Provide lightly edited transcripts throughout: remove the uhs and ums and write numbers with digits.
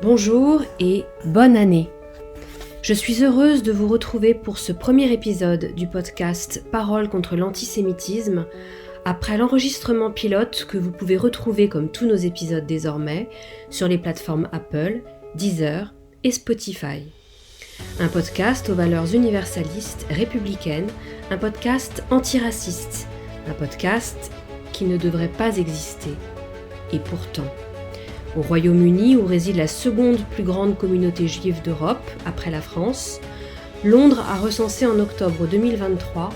Bonjour et bonne année. Je suis heureuse de vous retrouver pour ce premier épisode du podcast Paroles contre l'antisémitisme, après l'enregistrement pilote que vous pouvez retrouver comme tous nos épisodes désormais sur les plateformes Apple, Deezer et Spotify. Un podcast aux valeurs universalistes, républicaines, un podcast antiraciste, un podcast qui ne devrait pas exister. Et pourtant, au Royaume-Uni, où réside la seconde plus grande communauté juive d'Europe, après la France, Londres a recensé en octobre 2023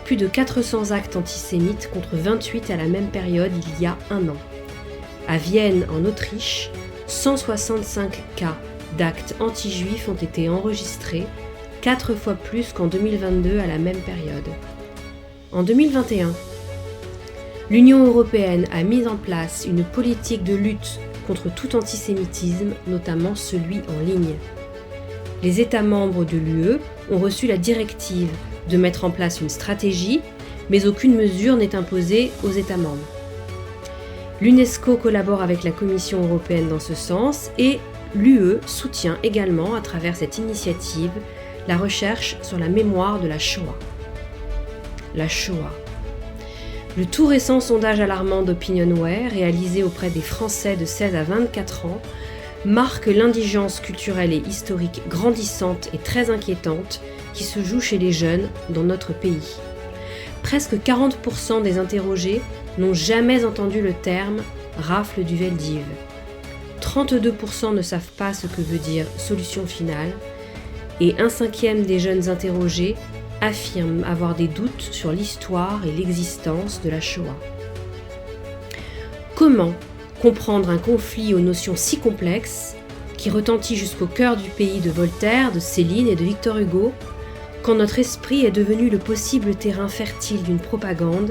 plus de 400 actes antisémites contre 28 à la même période il y a un an. À Vienne, en Autriche, 165 cas d'actes anti-juifs ont été enregistrés, 4 fois plus qu'en 2022 à la même période. En 2021, l'Union européenne a mis en place une politique de lutte contre tout antisémitisme, notamment celui en ligne. Les États membres de l'UE ont reçu la directive de mettre en place une stratégie, mais aucune mesure n'est imposée aux États membres. L'UNESCO collabore avec la Commission européenne dans ce sens et l'UE soutient également, à travers cette initiative, la recherche sur la mémoire de la Shoah. La Shoah. Le tout récent sondage alarmant d'OpinionWay, réalisé auprès des Français de 16 à 24 ans, marque l'indigence culturelle et historique grandissante et très inquiétante qui se joue chez les jeunes dans notre pays. Presque 40% des interrogés n'ont jamais entendu le terme « rafle du Veldiv ». 32% ne savent pas ce que veut dire « solution finale » et 1/5 des jeunes interrogés affirment avoir des doutes sur l'histoire et l'existence de la Shoah. Comment comprendre un conflit aux notions si complexes, qui retentit jusqu'au cœur du pays de Voltaire, de Céline et de Victor Hugo, quand notre esprit est devenu le possible terrain fertile d'une propagande,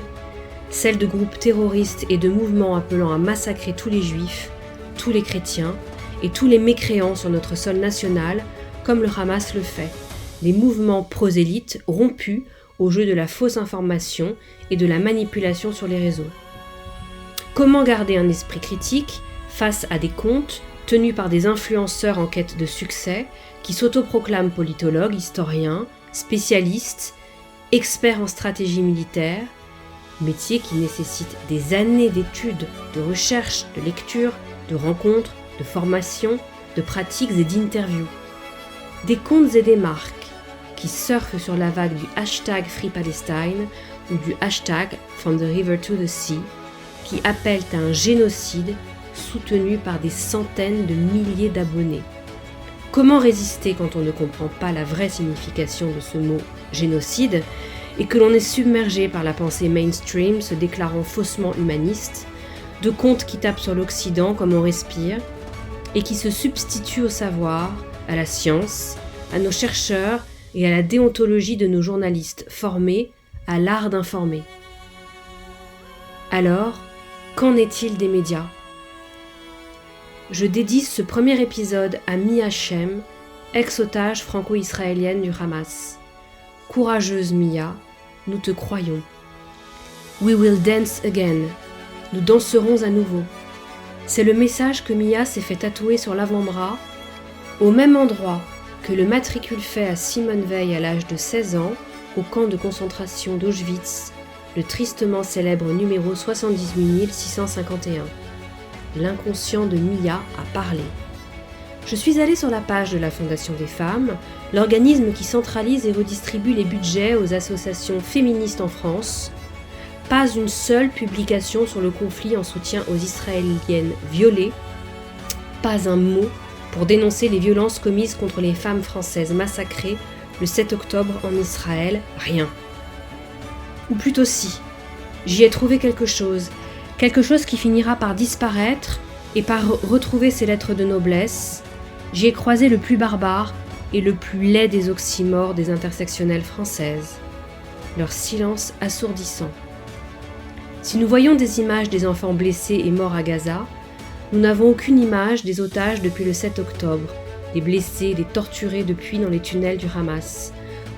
celle de groupes terroristes et de mouvements appelant à massacrer tous les juifs, tous les chrétiens et tous les mécréants sur notre sol national, comme le Hamas le fait. Les mouvements prosélytes rompus au jeu de la fausse information et de la manipulation sur les réseaux. Comment garder un esprit critique face à des comptes tenus par des influenceurs en quête de succès qui s'autoproclament politologues, historiens, spécialistes, experts en stratégie militaire, métier qui nécessite des années d'études, de recherche, de lecture, de rencontres, de formation, de pratiques et d'interviews. Des comptes et des marques qui surfent sur la vague du hashtag Free Palestine ou du hashtag From the River to the Sea, qui appellent à un génocide soutenu par des centaines de milliers d'abonnés. Comment résister quand on ne comprend pas la vraie signification de ce mot génocide et que l'on est submergé par la pensée mainstream se déclarant faussement humaniste, de comptes qui tapent sur l'Occident comme on respire et qui se substituent au savoir, à la science, à nos chercheurs et à la déontologie de nos journalistes formés à l'art d'informer. Alors, qu'en est-il des médias ? Je dédie ce premier épisode à Mia Shem, ex-otage franco-israélienne du Hamas. Courageuse Mia, nous te croyons. We will dance again. Nous danserons à nouveau. C'est le message que Mia s'est fait tatouer sur l'avant-bras, au même endroit que le matricule fait à Simone Veil à l'âge de 16 ans au camp de concentration d'Auschwitz, le tristement célèbre numéro 78 651. L'inconscient de Mia a parlé. Je suis allée sur la page de la Fondation des femmes, l'organisme qui centralise et redistribue les budgets aux associations féministes en France. Pas une seule publication sur le conflit en soutien aux Israéliennes violées, pas un mot pour dénoncer les violences commises contre les femmes françaises massacrées le 7 octobre en Israël, rien. Ou plutôt si, j'y ai trouvé quelque chose qui finira par disparaître et par retrouver ses lettres de noblesse. J'y ai croisé le plus barbare et le plus laid des oxymores des intersectionnelles françaises, leur silence assourdissant. Si nous voyons des images des enfants blessés et morts à Gaza, nous n'avons aucune image des otages depuis le 7 octobre, des blessés, des torturés depuis dans les tunnels du Hamas,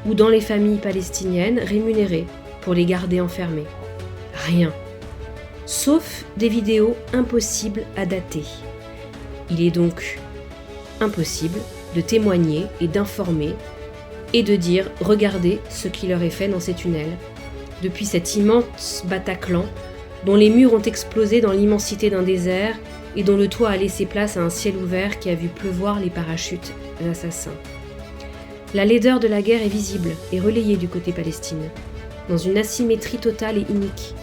ou dans les familles palestiniennes rémunérées pour les garder enfermés. Rien. Sauf des vidéos impossibles à dater. Il est donc impossible de témoigner et d'informer et de dire « Regardez ce qui leur est fait dans ces tunnels ». Depuis cet immense Bataclan, dont les murs ont explosé dans l'immensité d'un désert et dont le toit a laissé place à un ciel ouvert qui a vu pleuvoir les parachutes assassins. La laideur de la guerre est visible et relayée du côté Palestine, dans une asymétrie totale et inique.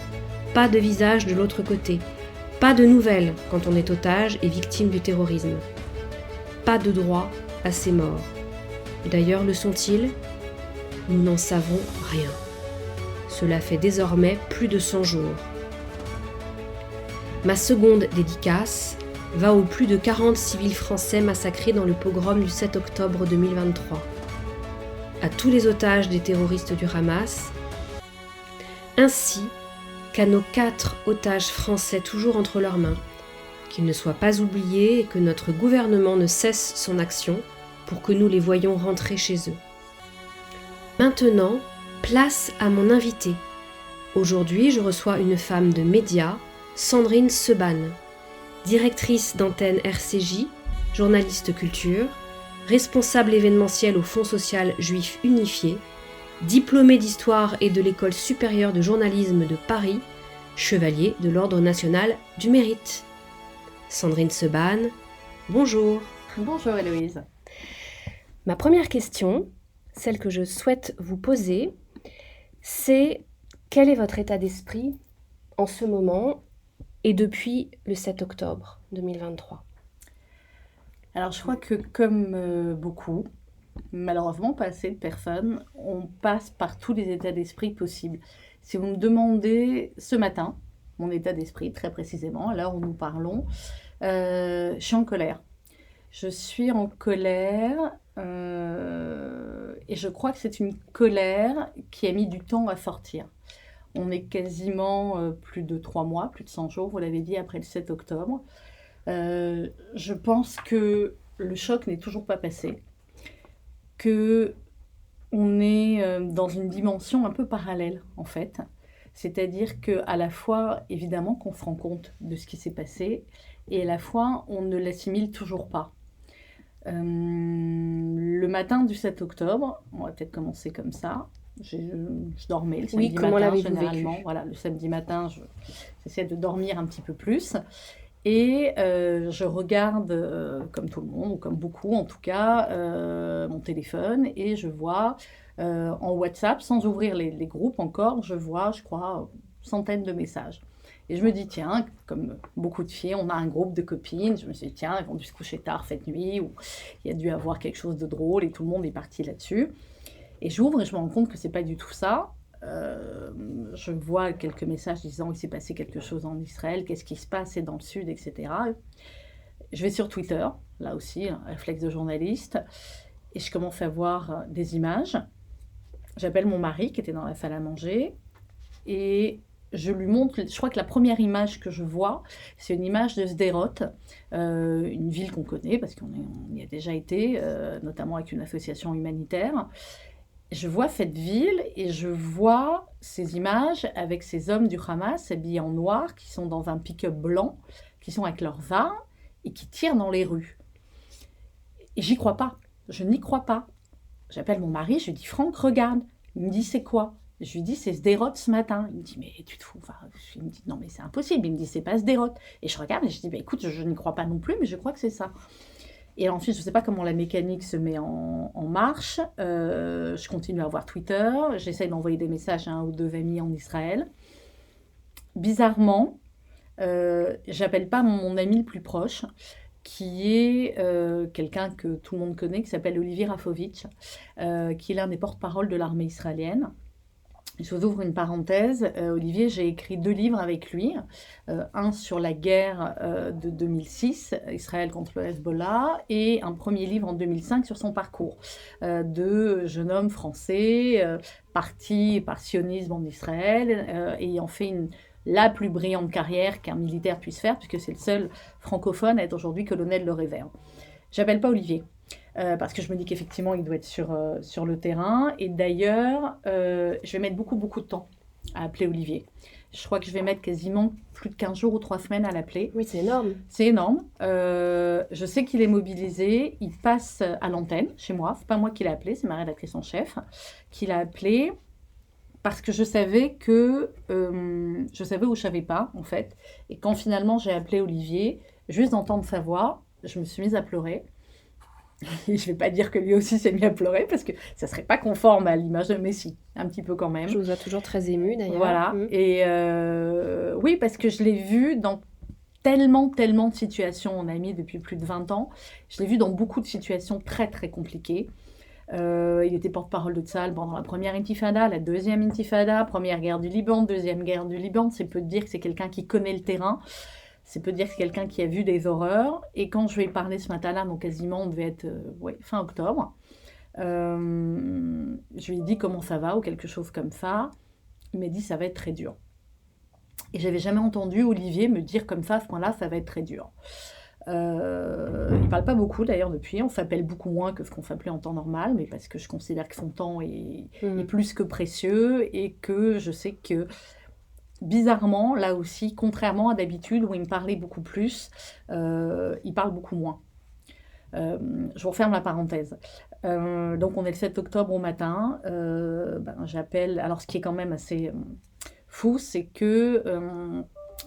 Pas de visage de l'autre côté, pas de nouvelles quand on est otage et victime du terrorisme. Pas de droit à ces morts. D'ailleurs, le sont-ils ? Nous n'en savons rien. Cela fait désormais plus de 100 jours. Ma seconde dédicace va aux plus de 40 civils français massacrés dans le pogrom du 7 octobre 2023, à tous les otages des terroristes du Hamas, ainsi qu'à nos 4 otages français toujours entre leurs mains, qu'ils ne soient pas oubliés et que notre gouvernement ne cesse son action pour que nous les voyions rentrer chez eux. Maintenant, place à mon invité. Aujourd'hui, je reçois une femme de médias, Sandrine Seban, directrice d'antenne RCJ, journaliste culture, responsable événementiel au Fonds social juif unifié, diplômée d'histoire et de l'École supérieure de journalisme de Paris, chevalier de l'Ordre national du mérite. Sandrine Seban, bonjour. Bonjour Héloïse. Ma première question, celle que je souhaite vous poser, c'est quel est votre état d'esprit en ce moment et depuis le 7 octobre 2023 ? Alors je crois que comme beaucoup, malheureusement pas assez de personnes, on passe par tous les états d'esprit possibles. Si vous me demandez ce matin, mon état d'esprit très précisément, à l'heure où nous parlons, je suis en colère. Je suis en colère et je crois que c'est une colère qui a mis du temps à sortir. On est quasiment plus de 3 mois, plus de 100 jours, vous l'avez dit, après le 7 octobre. Je pense que le choc n'est toujours pas passé, qu'on est dans une dimension un peu parallèle, en fait. C'est-à-dire qu'à la fois, évidemment, qu'on se rend compte de ce qui s'est passé, et à la fois, on ne l'assimile toujours pas. Le matin du 7 octobre, on va peut-être commencer comme ça. Je dormais le samedi matin, généralement. Vécu ? Voilà, le samedi matin, j'essaie de dormir un petit peu plus. Et je regarde, comme tout le monde, ou comme beaucoup en tout cas, mon téléphone, et je vois en WhatsApp, sans ouvrir les groupes encore, je vois, je crois, centaines de messages. Et je me dis, tiens, comme beaucoup de filles, on a un groupe de copines. Je me suis dit, tiens, elles ont dû se coucher tard cette nuit, ou il y a dû avoir quelque chose de drôle, et tout le monde est parti là-dessus. Et j'ouvre et je me rends compte que c'est pas du tout ça. Je vois quelques messages disant qu'il s'est passé quelque chose en Israël, qu'est-ce qui se passe, c'est dans le sud, etc. Je vais sur Twitter, là aussi, un réflexe de journaliste, et je commence à voir des images. J'appelle mon mari qui était dans la salle à manger, et je lui montre, je crois que la première image que je vois, c'est une image de Sderot, une ville qu'on connaît, parce qu'on y a déjà été, notamment avec une association humanitaire. Je vois cette ville et je vois ces images avec ces hommes du Hamas habillés en noir qui sont dans un pick-up blanc, qui sont avec leurs armes et qui tirent dans les rues. Et j'y crois pas, je n'y crois pas. J'appelle mon mari, je lui dis « Franck, regarde ». Il me dit « C'est quoi ?» Je lui dis « C'est Sderot ce matin ». Il me dit « Mais tu te fous ?» Il me dit « Non mais c'est impossible ». Il me dit « C'est pas Sderot ». Et je regarde et je dis « Écoute, je n'y crois pas non plus, mais je crois que c'est ça ». Et ensuite, je ne sais pas comment la mécanique se met en marche. Je continue à voir Twitter. J'essaie d'envoyer des messages à 1 ou 2 amis en Israël. Bizarrement, j'appelle pas mon ami le plus proche, qui est quelqu'un que tout le monde connaît, qui s'appelle Olivier Rafovitch, qui est l'un des porte-parole de l'armée israélienne. Je vous ouvre une parenthèse. Olivier, j'ai écrit 2 livres avec lui. Un sur la guerre de 2006, Israël contre le Hezbollah, et un premier livre en 2005 sur son parcours de jeune homme français, parti par sionisme en Israël, ayant fait la plus brillante carrière qu'un militaire puisse faire, puisque c'est le seul francophone à être aujourd'hui colonel de réserve. J'appelle pas Olivier. Parce que je me dis qu'effectivement, il doit être sur le terrain. Et d'ailleurs, je vais mettre beaucoup de temps à appeler Olivier. Je crois que je vais mettre quasiment plus de 15 jours ou 3 semaines à l'appeler. Oui, c'est énorme. C'est énorme. Je sais qu'il est mobilisé. Il passe à l'antenne chez moi. C'est pas moi qui l'ai appelé, c'est ma rédactrice en chef qui l'a appelé parce que je savais où je savais pas, en fait. Et quand finalement j'ai appelé Olivier, juste d'entendre sa voix, je me suis mise à pleurer. Et je vais pas dire que lui aussi s'est mis à pleurer parce que ça serait pas conforme à l'image de Messi, un petit peu quand même. Je vous ai toujours très émue d'ailleurs. Voilà. Et oui, parce que je l'ai vu dans tellement de situations. On a mis depuis plus de 20 ans. Je l'ai vu dans beaucoup de situations très très compliquées. Il était porte-parole de Tsahal pendant la première intifada, la deuxième intifada, première guerre du Liban, deuxième guerre du Liban. C'est peu de dire que c'est quelqu'un qui connaît le terrain. C'est peu dire que c'est quelqu'un qui a vu des horreurs. Et quand je lui ai parlé ce matin-là, donc quasiment, on devait être fin octobre, je lui ai dit comment ça va ou quelque chose comme ça. Il m'a dit ça va être très dur. Et j'avais jamais entendu Olivier me dire comme ça, à ce point-là, ça va être très dur. Il parle pas beaucoup d'ailleurs depuis. On s'appelle beaucoup moins que ce qu'on s'appelait en temps normal, mais parce que je considère que son temps est plus que précieux et que je sais que bizarrement, là aussi, contrairement à d'habitude où il me parlait beaucoup plus, il parle beaucoup moins. Je vous referme la parenthèse. Donc on est le 7 octobre au matin. J'appelle. Alors ce qui est quand même assez fou, c'est que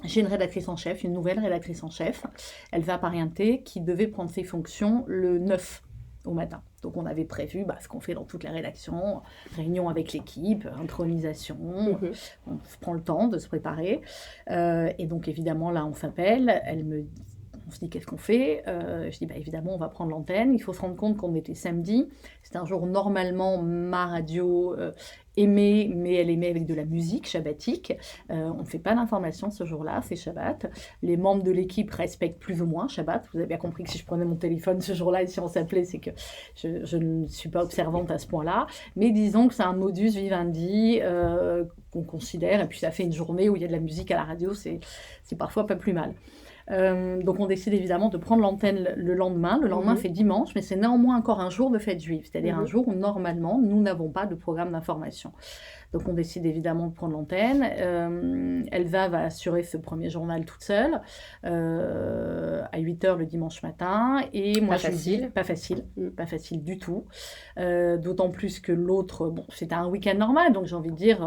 j'ai une rédactrice en chef, une nouvelle rédactrice en chef. Elle va apparienter, qui devait prendre ses fonctions le 9 au matin. Donc on avait prévu ce qu'on fait dans toutes les rédactions, réunion avec l'équipe, intronisation, on prend le temps de se préparer. Et donc évidemment là on s'appelle, on se dit qu'est-ce qu'on fait, je dis évidemment on va prendre l'antenne. Il faut se rendre compte qu'on était samedi, c'est un jour normalement ma radio aimée, mais elle aimait avec de la musique shabbatique. On ne fait pas d'information ce jour-là, c'est Shabbat. Les membres de l'équipe respectent plus ou moins Shabbat. Vous avez bien compris que si je prenais mon téléphone ce jour-là et si on s'appelait, c'est que je ne suis pas observante à ce point-là. Mais disons que c'est un modus vivendi qu'on considère, et puis ça fait une journée où il y a de la musique à la radio, c'est parfois pas plus mal. Donc on décide évidemment de prendre l'antenne le lendemain. Le lendemain fait dimanche, mais c'est néanmoins encore un jour de fête juive, c'est-à-dire un jour où normalement nous n'avons pas de programme d'information. Donc on décide évidemment de prendre l'antenne. Elsa va assurer ce premier journal toute seule à 8h le dimanche matin. Et moi, pas facile du tout. D'autant plus que l'autre, c'était un week-end normal, donc j'ai envie de dire,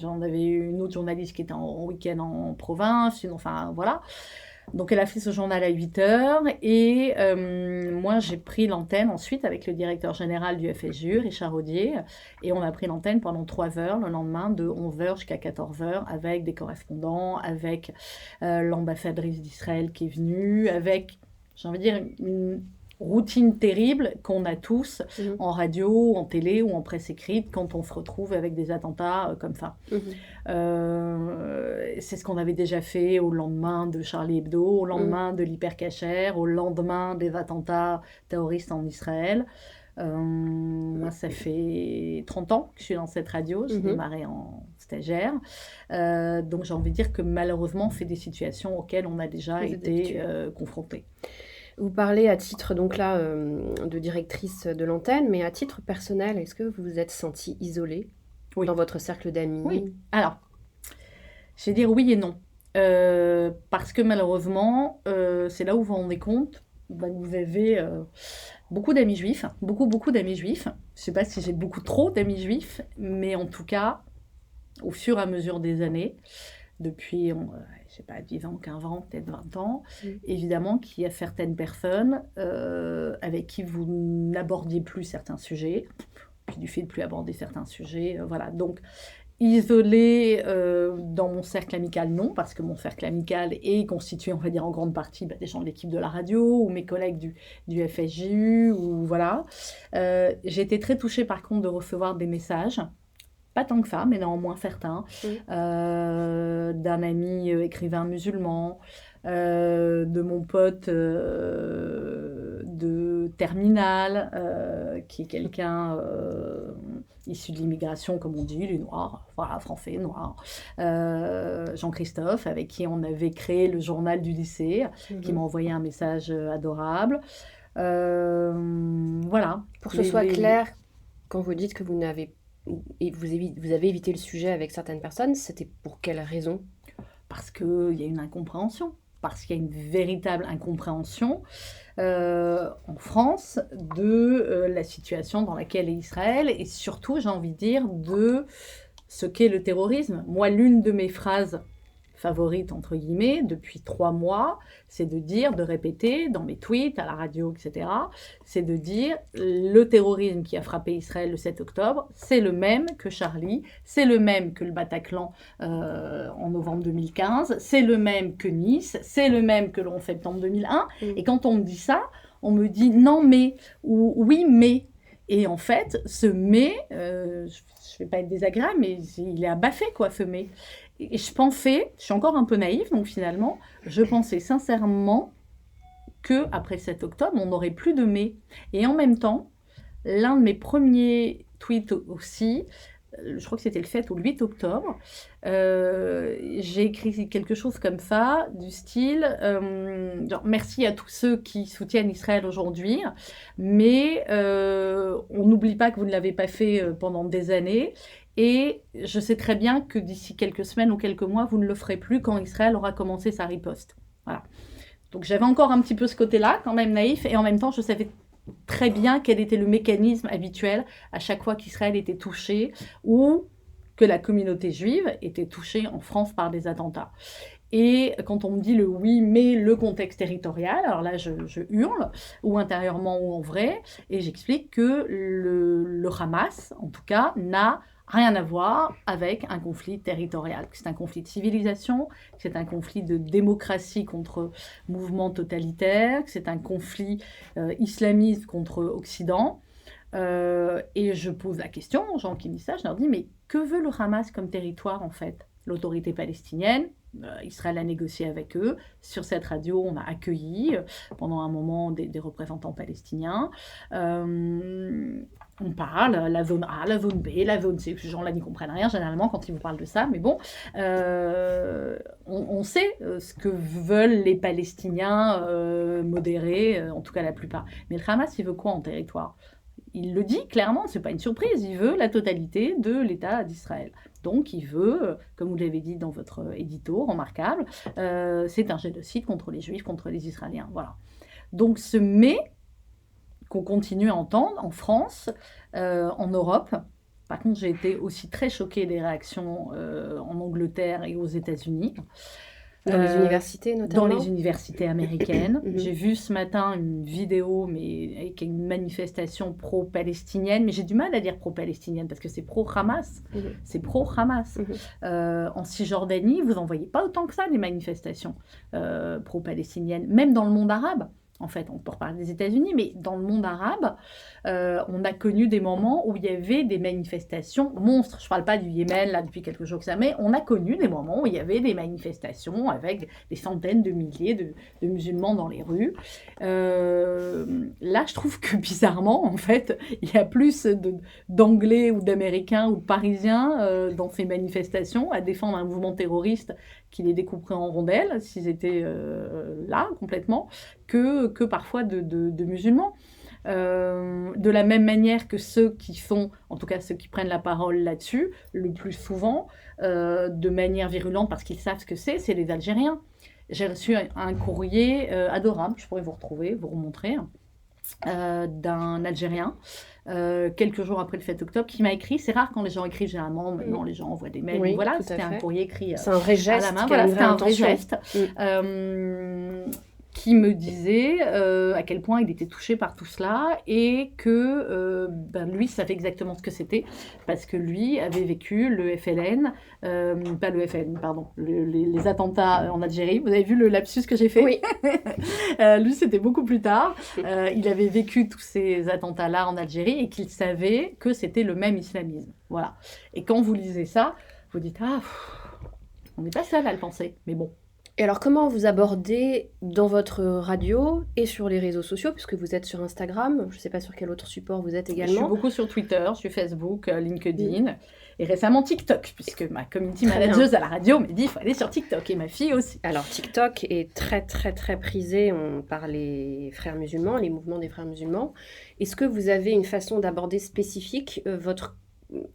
j'en avais une autre journaliste qui était en week-end en province, enfin voilà. Donc elle a fait ce journal à 8h et moi j'ai pris l'antenne ensuite avec le directeur général du FSJU, Richard Audier, et on a pris l'antenne pendant 3 heures le lendemain de 11h jusqu'à 14h avec des correspondants, avec l'ambassadrice d'Israël qui est venue, avec, j'ai envie de dire, une routine terrible qu'on a tous en radio, en télé ou en presse écrite quand on se retrouve avec des attentats comme ça. C'est ce qu'on avait déjà fait au lendemain de Charlie Hebdo, au lendemain de l'Hypercacher, au lendemain des attentats terroristes en Israël. Moi, ça fait 30 ans que je suis dans cette radio, j'ai démarré en stagiaire. Donc j'ai envie de dire que malheureusement, c'est des situations auxquelles on a déjà été confrontés. Vous parlez à titre donc là de directrice de l'antenne, mais à titre personnel, est-ce que vous vous êtes sentie isolée dans votre cercle d'amis? Oui. Alors, je vais dire oui et non. Parce que malheureusement, c'est là où vous vous rendez compte, vous avez beaucoup d'amis juifs, beaucoup d'amis juifs. Je ne sais pas si j'ai beaucoup trop d'amis juifs, mais en tout cas, au fur et à mesure des années, depuis, je sais pas, 10 ans, 15 ans, peut-être 20 ans, évidemment qu'il y a certaines personnes avec qui vous n'abordiez plus certains sujets, puis du fait de plus aborder certains sujets, voilà. Donc, isolée dans mon cercle amical, non, parce que mon cercle amical est constitué, on va dire, en grande partie des gens de l'équipe de la radio, ou mes collègues du FSJU, ou voilà. J'ai été très touchée, par contre, de recevoir des messages, pas tant que ça, mais néanmoins certains, d'un ami écrivain musulman, de mon pote de terminale, qui est quelqu'un issu de l'immigration, comme on dit, les Noirs, voilà, français, noir. Jean-Christophe, avec qui on avait créé le journal du lycée, qui m'a envoyé un message adorable. Voilà. Pour que ce soit clair, quand vous dites que vous n'avez et vous avez évité le sujet avec certaines personnes, c'était pour quelle raison ? Parce qu'il y a une incompréhension, parce qu'il y a une véritable incompréhension en France de la situation dans laquelle est Israël, et surtout, j'ai envie de dire, de ce qu'est le terrorisme. Moi, l'une de mes phrases favorite, entre guillemets, depuis 3 mois, c'est de répéter dans mes tweets, à la radio, etc., c'est de dire le terrorisme qui a frappé Israël le 7 octobre, c'est le même que Charlie, c'est le même que le Bataclan en novembre 2015, c'est le même que Nice, c'est le même que le 11 septembre 2001. Et quand on me dit ça, on me dit non mais, ou oui mais. Et en fait, ce mais, je ne vais pas être désagréable, mais il est abaffé, quoi, ce mais. Et je suis encore un peu naïve, donc finalement, je pensais sincèrement qu'après 7 octobre, on n'aurait plus de mai. Et en même temps, l'un de mes premiers tweets aussi, je crois que c'était le 7 ou le 8 octobre, j'ai écrit quelque chose comme ça, du style genre, merci à tous ceux qui soutiennent Israël aujourd'hui, mais on n'oublie pas que vous ne l'avez pas fait pendant des années. Et je sais très bien que d'ici quelques semaines ou quelques mois, vous ne le ferez plus quand Israël aura commencé sa riposte. Voilà. Donc j'avais encore un petit peu ce côté-là, quand même naïf, et en même temps, je savais très bien quel était le mécanisme habituel à chaque fois qu'Israël était touché ou que la communauté juive était touchée en France par des attentats. Et quand on me dit le oui, mais le contexte territorial, alors là, je hurle, ou intérieurement ou en vrai, et j'explique que le Hamas, en tout cas, n'a rien à voir avec un conflit territorial. C'est un conflit de civilisation, c'est un conflit de démocratie contre mouvements totalitaires, c'est un conflit islamiste contre Occident. Et je pose la question aux gens qui disent ça, je leur dis, mais que veut le Hamas comme territoire en fait ? L'autorité palestinienne, Israël a négocié avec eux. Sur cette radio, on a accueilli pendant un moment des représentants palestiniens. On parle, la zone A, la zone B, la zone C. Ces gens-là n'y comprennent rien généralement quand ils vous parlent de ça, mais bon, on sait ce que veulent les Palestiniens modérés, en tout cas la plupart. Mais le Hamas, il veut quoi en territoire ? Il le dit clairement, c'est pas une surprise, il veut la totalité de l'État d'Israël. Donc il veut, comme vous l'avez dit dans votre édito remarquable, c'est un génocide contre les Juifs, contre les Israéliens. Voilà. Donc ce mais qu'on continue à entendre en France, en Europe. Par contre, j'ai été aussi très choquée des réactions en Angleterre et aux États-Unis. Dans les universités notamment ? Dans les universités américaines. J'ai vu ce matin une vidéo mais avec une manifestation pro-palestinienne, mais j'ai du mal à dire pro-palestinienne parce que c'est pro-Hamas. C'est pro-Hamas. En Cisjordanie, vous n'en voyez pas autant que ça, les manifestations pro-palestiniennes, même dans le monde arabe. En fait, on peut reparler des États-Unis, mais dans le monde arabe, on a connu des moments où il y avait des manifestations monstres. Je ne parle pas du Yémen, là, depuis quelques jours que ça, mais on a connu des moments où il y avait des manifestations avec des centaines de milliers de musulmans dans les rues. Là, je trouve que bizarrement, en fait, il y a plus d'Anglais ou d'Américains ou de Parisiens dans ces manifestations à défendre un mouvement terroriste qui les découperait en rondelles, s'ils étaient là, complètement, que parfois de musulmans. De la même manière que ceux qui font, en tout cas ceux qui prennent la parole là-dessus, le plus souvent, de manière virulente, parce qu'ils savent ce que c'est les Algériens. J'ai reçu un courrier adorable, je pourrais vous remontrer, d'un Algérien, quelques jours après le 7 octobre, qui m'a écrit. C'est rare quand les gens écrivent, généralement, maintenant les gens envoient des mails. Oui, voilà, c'était un courrier écrit c'est un vrai geste, à la main. Voilà, c'était un vrai geste. Qui me disait à quel point il était touché par tout cela et que lui savait exactement ce que c'était parce que lui avait vécu le FLN, pas le FLN, pardon, les attentats en Algérie. Vous avez vu le lapsus que j'ai fait ? Oui. Lui, c'était beaucoup plus tard. Il avait vécu tous ces attentats-là en Algérie et qu'il savait que c'était le même islamisme. Voilà. Et quand vous lisez ça, vous dites « Ah, on n'est pas seul à le penser, mais bon. » Et alors, comment vous abordez dans votre radio et sur les réseaux sociaux, puisque vous êtes sur Instagram, je ne sais pas sur quel autre support vous êtes également. Je suis beaucoup sur Twitter, sur Facebook, LinkedIn, et récemment TikTok, puisque ma community manager à la radio m'a dit qu'il faut aller sur TikTok, et ma fille aussi. Alors, TikTok est très, très, très prisé par les frères musulmans, les mouvements des frères musulmans. Est-ce que vous avez une façon d'aborder spécifique votre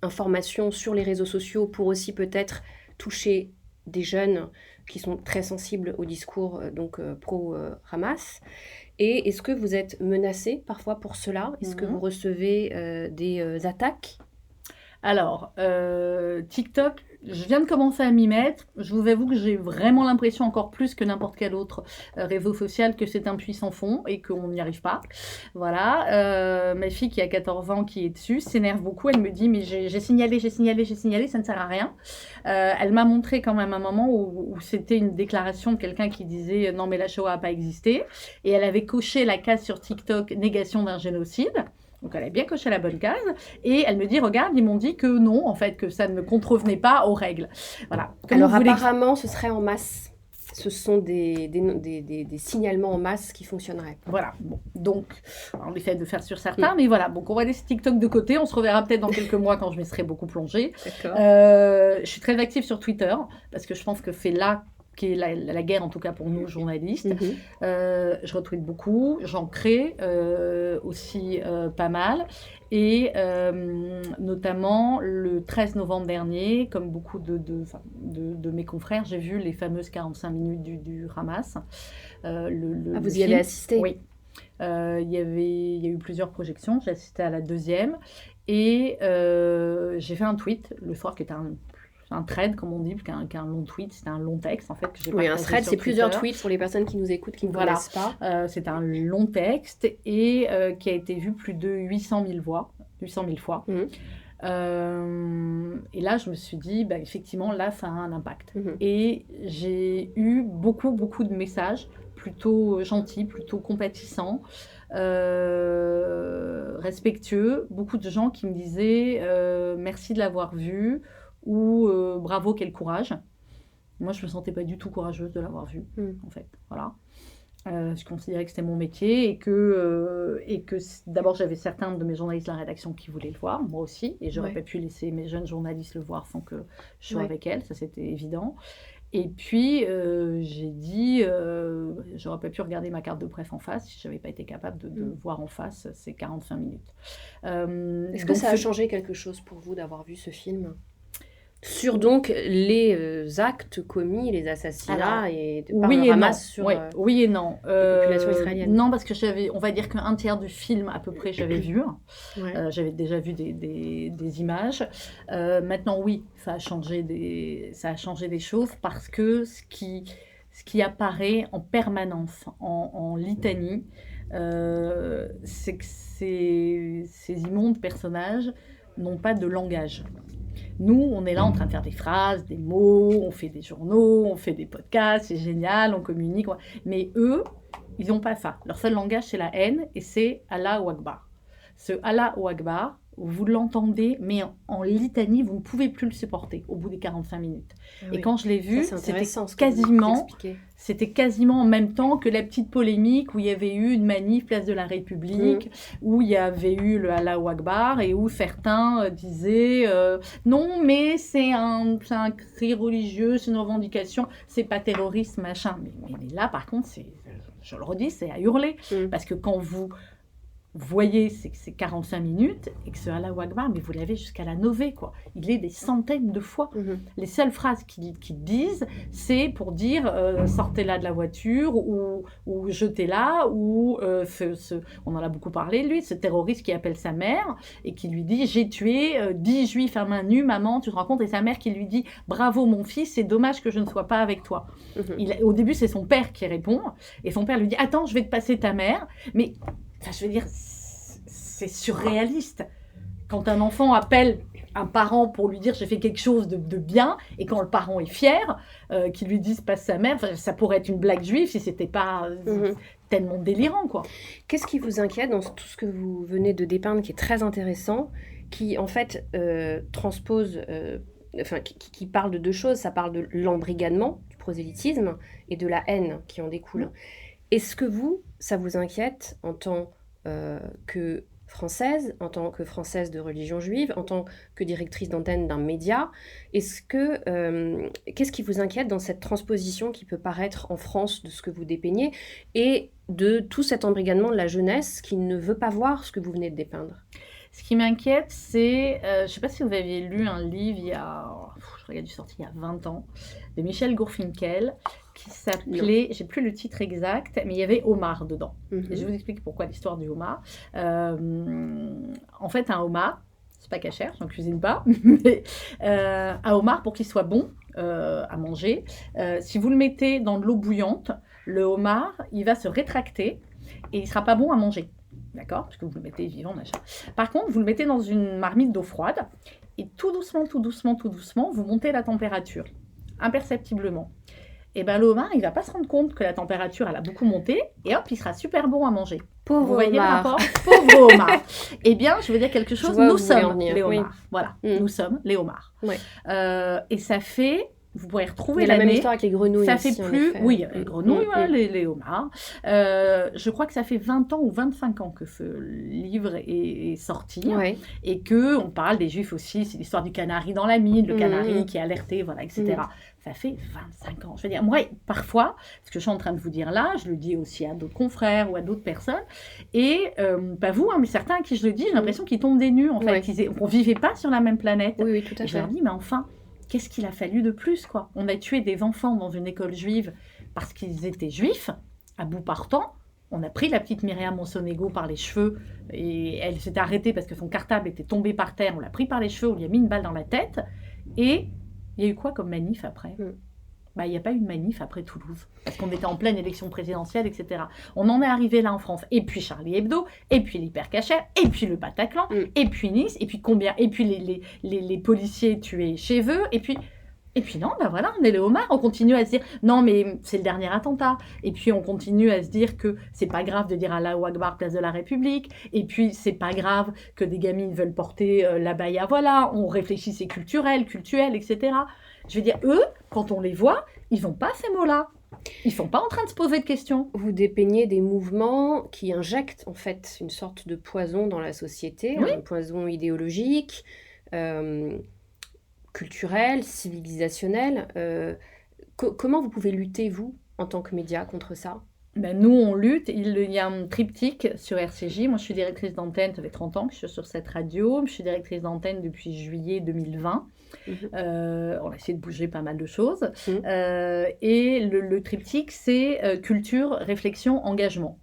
information sur les réseaux sociaux pour aussi peut-être toucher des jeunes qui sont très sensibles au discours pro-Hamas. Et est-ce que vous êtes menacé parfois pour cela ? Est-ce que vous recevez des attaques ? Alors, TikTok, je viens de commencer à m'y mettre. Je vous avoue que j'ai vraiment l'impression, encore plus que n'importe quel autre réseau social, que c'est un puits sans fond et qu'on n'y arrive pas. Voilà. Ma fille qui a 14 ans, qui est dessus, s'énerve beaucoup. Elle me dit, mais j'ai signalé, ça ne sert à rien. Elle m'a montré quand même un moment où c'était une déclaration de quelqu'un qui disait « Non, mais la Shoah n'a pas existé ». Et elle avait coché la case sur TikTok « Négation d'un génocide ». Donc, elle a bien coché la bonne case. Et elle me dit, regarde, ils m'ont dit que non, en fait, que ça ne contrevenait pas aux règles. Voilà. Alors, apparemment, ce serait en masse. Ce sont des signalements en masse qui fonctionneraient. Voilà. Bon. Donc, on essaie de faire sur certains, mais voilà. Donc, on va laisser TikTok de côté. On se reverra peut-être dans quelques mois quand je m'y serai beaucoup plongée. D'accord. Je suis très active sur Twitter parce que je pense que c'est là qui est la guerre, en tout cas pour nous, journalistes. Je retweete beaucoup, j'en crée aussi pas mal. Et notamment, le 13 novembre dernier, comme beaucoup de mes confrères, j'ai vu les fameuses 45 minutes du Hamas. Vous y avez assisté ? Oui. Il y a eu plusieurs projections, j'ai assisté à la deuxième. Et j'ai fait un tweet le soir qui était un thread, comme on dit, qu'un long tweet, c'est un long texte, en fait, que j'ai partagé un thread, c'est Twitter. Plusieurs tweets pour les personnes qui nous écoutent, qui ne connaissent pas. C'est un long texte et qui a été vu plus de 800 000 fois. Et là, je me suis dit, effectivement, là, ça a un impact. Et j'ai eu beaucoup de messages plutôt gentils, plutôt compatissants, respectueux. Beaucoup de gens qui me disaient merci de l'avoir vu, ou bravo, quel courage. Moi, je me sentais pas du tout courageuse de l'avoir vu, en fait. Voilà. Je considérais que c'était mon métier et que d'abord, j'avais certains de mes journalistes de la rédaction qui voulaient le voir, moi aussi, et j'aurais pas pu laisser mes jeunes journalistes le voir sans que je sois avec elles, ça c'était évident. Et puis, j'ai dit, j'aurais pas pu regarder ma carte de presse en face si j'avais pas été capable de voir en face ces 45 minutes. Est-ce que ça a changé quelque chose pour vous d'avoir vu ce film ? Sur donc les actes commis, les assassinats par le Hamas sur oui et non. La population israélienne. Non, parce que on va dire qu'un tiers du film à peu près j'avais vu. J'avais déjà vu des images. Maintenant oui, ça a changé des choses parce que ce qui apparaît en permanence en litanie, c'est que ces immondes personnages n'ont pas de langage. Nous, on est là en train de faire des phrases, des mots, on fait des journaux, on fait des podcasts, c'est génial, on communique. Mais eux, ils n'ont pas ça. Leur seul langage, c'est la haine et c'est Allahu Akbar. Ce Allahu Akbar, vous l'entendez, mais en litanie, vous ne pouvez plus le supporter au bout des 45 minutes. Et quand je l'ai vu, c'était quasiment en même temps que la petite polémique où il y avait eu une manif place de la République, où il y avait eu le Allahu Akbar et où certains disaient non, mais c'est un cri religieux, c'est une revendication, c'est pas terroriste, machin. Mais là, par contre, je le redis, c'est à hurler. Parce que quand vous voyez ces 45 minutes et que ce Allahu Akbar, mais vous l'avez jusqu'à la Nové, quoi. Il est des centaines de fois. Les seules phrases qu'ils disent, c'est pour dire sortez-la de la voiture ou jetez-la ou on en a beaucoup parlé, lui, ce terroriste qui appelle sa mère et qui lui dit j'ai tué 10 juifs à main nue, maman, tu te rends compte, et sa mère qui lui dit bravo mon fils, c'est dommage que je ne sois pas avec toi. Au début, c'est son père qui répond et son père lui dit attends, je vais te passer ta mère, mais enfin, je veux dire, c'est surréaliste. Quand un enfant appelle un parent pour lui dire j'ai fait quelque chose de bien, et quand le parent est fier, qu'il lui dise passe sa mère, ça pourrait être une blague juive si c'était pas tellement délirant, quoi. Qu'est-ce qui vous inquiète dans tout ce que vous venez de dépeindre, qui est très intéressant, qui en fait transpose, qui parle de deux choses. Ça parle de l'embrigadement, du prosélytisme, et de la haine qui en découle. Est-ce que ça vous inquiète en tant que française, en tant que française de religion juive, en tant que directrice d'antenne d'un média? Qu'est-ce qui vous inquiète dans cette transposition qui peut paraître en France de ce que vous dépeignez et de tout cet embrigadement de la jeunesse qui ne veut pas voir ce que vous venez de dépeindre? Ce qui m'inquiète, c'est, je ne sais pas si vous aviez lu un livre je crois qu'il a dû sortir il y a 20 ans, de Michel Gourfinkel, qui s'appelait, j'ai plus le titre exact, mais il y avait homard dedans. Et je vais vous expliquer pourquoi l'histoire du homard. En fait, un homard, c'est pas cachère, j'en cuisine pas, mais un homard, pour qu'il soit bon à manger, si vous le mettez dans de l'eau bouillante, le homard, il va se rétracter et il sera pas bon à manger. D'accord ? Parce que vous le mettez vivant, machin. Par contre, vous le mettez dans une marmite d'eau froide et tout doucement, vous montez la température, imperceptiblement. Et bien, le homard, il ne va pas se rendre compte que la température, elle a beaucoup monté et hop, il sera super bon à manger. Pauvre vous voyez homard. Le rapport ? Pauvre homard. Eh bien, je veux dire quelque chose, nous sommes les homards. Oui. Voilà, nous sommes les homards. Ouais. Et ça fait... Vous pourrez retrouver la même histoire avec les grenouilles. Ça fait plus... Oui, les grenouilles, les homards. Je crois que ça fait 20 ans ou 25 ans que ce livre est sorti. Ouais. Et qu'on parle des Juifs aussi. C'est l'histoire du canari dans la mine, le canari qui est alerté, voilà, etc. Ça fait 25 ans. Je veux dire, moi, parfois, ce que je suis en train de vous dire là, je le dis aussi à d'autres confrères ou à d'autres personnes. Et pas vous, mais certains à qui je le dis, j'ai l'impression qu'ils tombent des nues, en fait. On ne vivait pas sur la même planète. Oui, tout à fait. Je leur dis, mais enfin... Qu'est-ce qu'il a fallu de plus, quoi ? On a tué des enfants dans une école juive parce qu'ils étaient juifs, à bout portant. On a pris la petite Myriam Monsonego par les cheveux et elle s'était arrêtée parce que son cartable était tombé par terre. On l'a pris par les cheveux, on lui a mis une balle dans la tête. Et il y a eu quoi comme manif après ? Il n'y a pas eu de manif après Toulouse, parce qu'on était en pleine élection présidentielle, etc. On en est arrivé là en France. Et puis Charlie Hebdo, et puis l'hypercachère, et puis le Bataclan, et puis Nice, et puis combien ? Et puis les policiers tués chez eux, et puis non, voilà, on est les homards, on continue à se dire, non mais c'est le dernier attentat. Et puis on continue à se dire que c'est pas grave de dire Allahu Akbar, place de la République. Et puis c'est pas grave que des gamines veulent porter l'abaya, voilà, on réfléchit, c'est culturel, etc. Je veux dire, eux, quand on les voit, ils n'ont pas ces mots-là. Ils ne sont pas en train de se poser de questions. Vous dépeignez des mouvements qui injectent en fait une sorte de poison dans la société, un poison idéologique, culturel, civilisationnel. Comment vous pouvez lutter, vous, en tant que média, contre ça ? Nous, on lutte. Il y a un triptyque sur RCJ. Moi, je suis directrice d'antenne, ça fait 30 ans que je suis sur cette radio. Je suis directrice d'antenne depuis juillet 2020. On a essayé de bouger pas mal de choses. Et le triptyque, c'est culture, réflexion, engagement.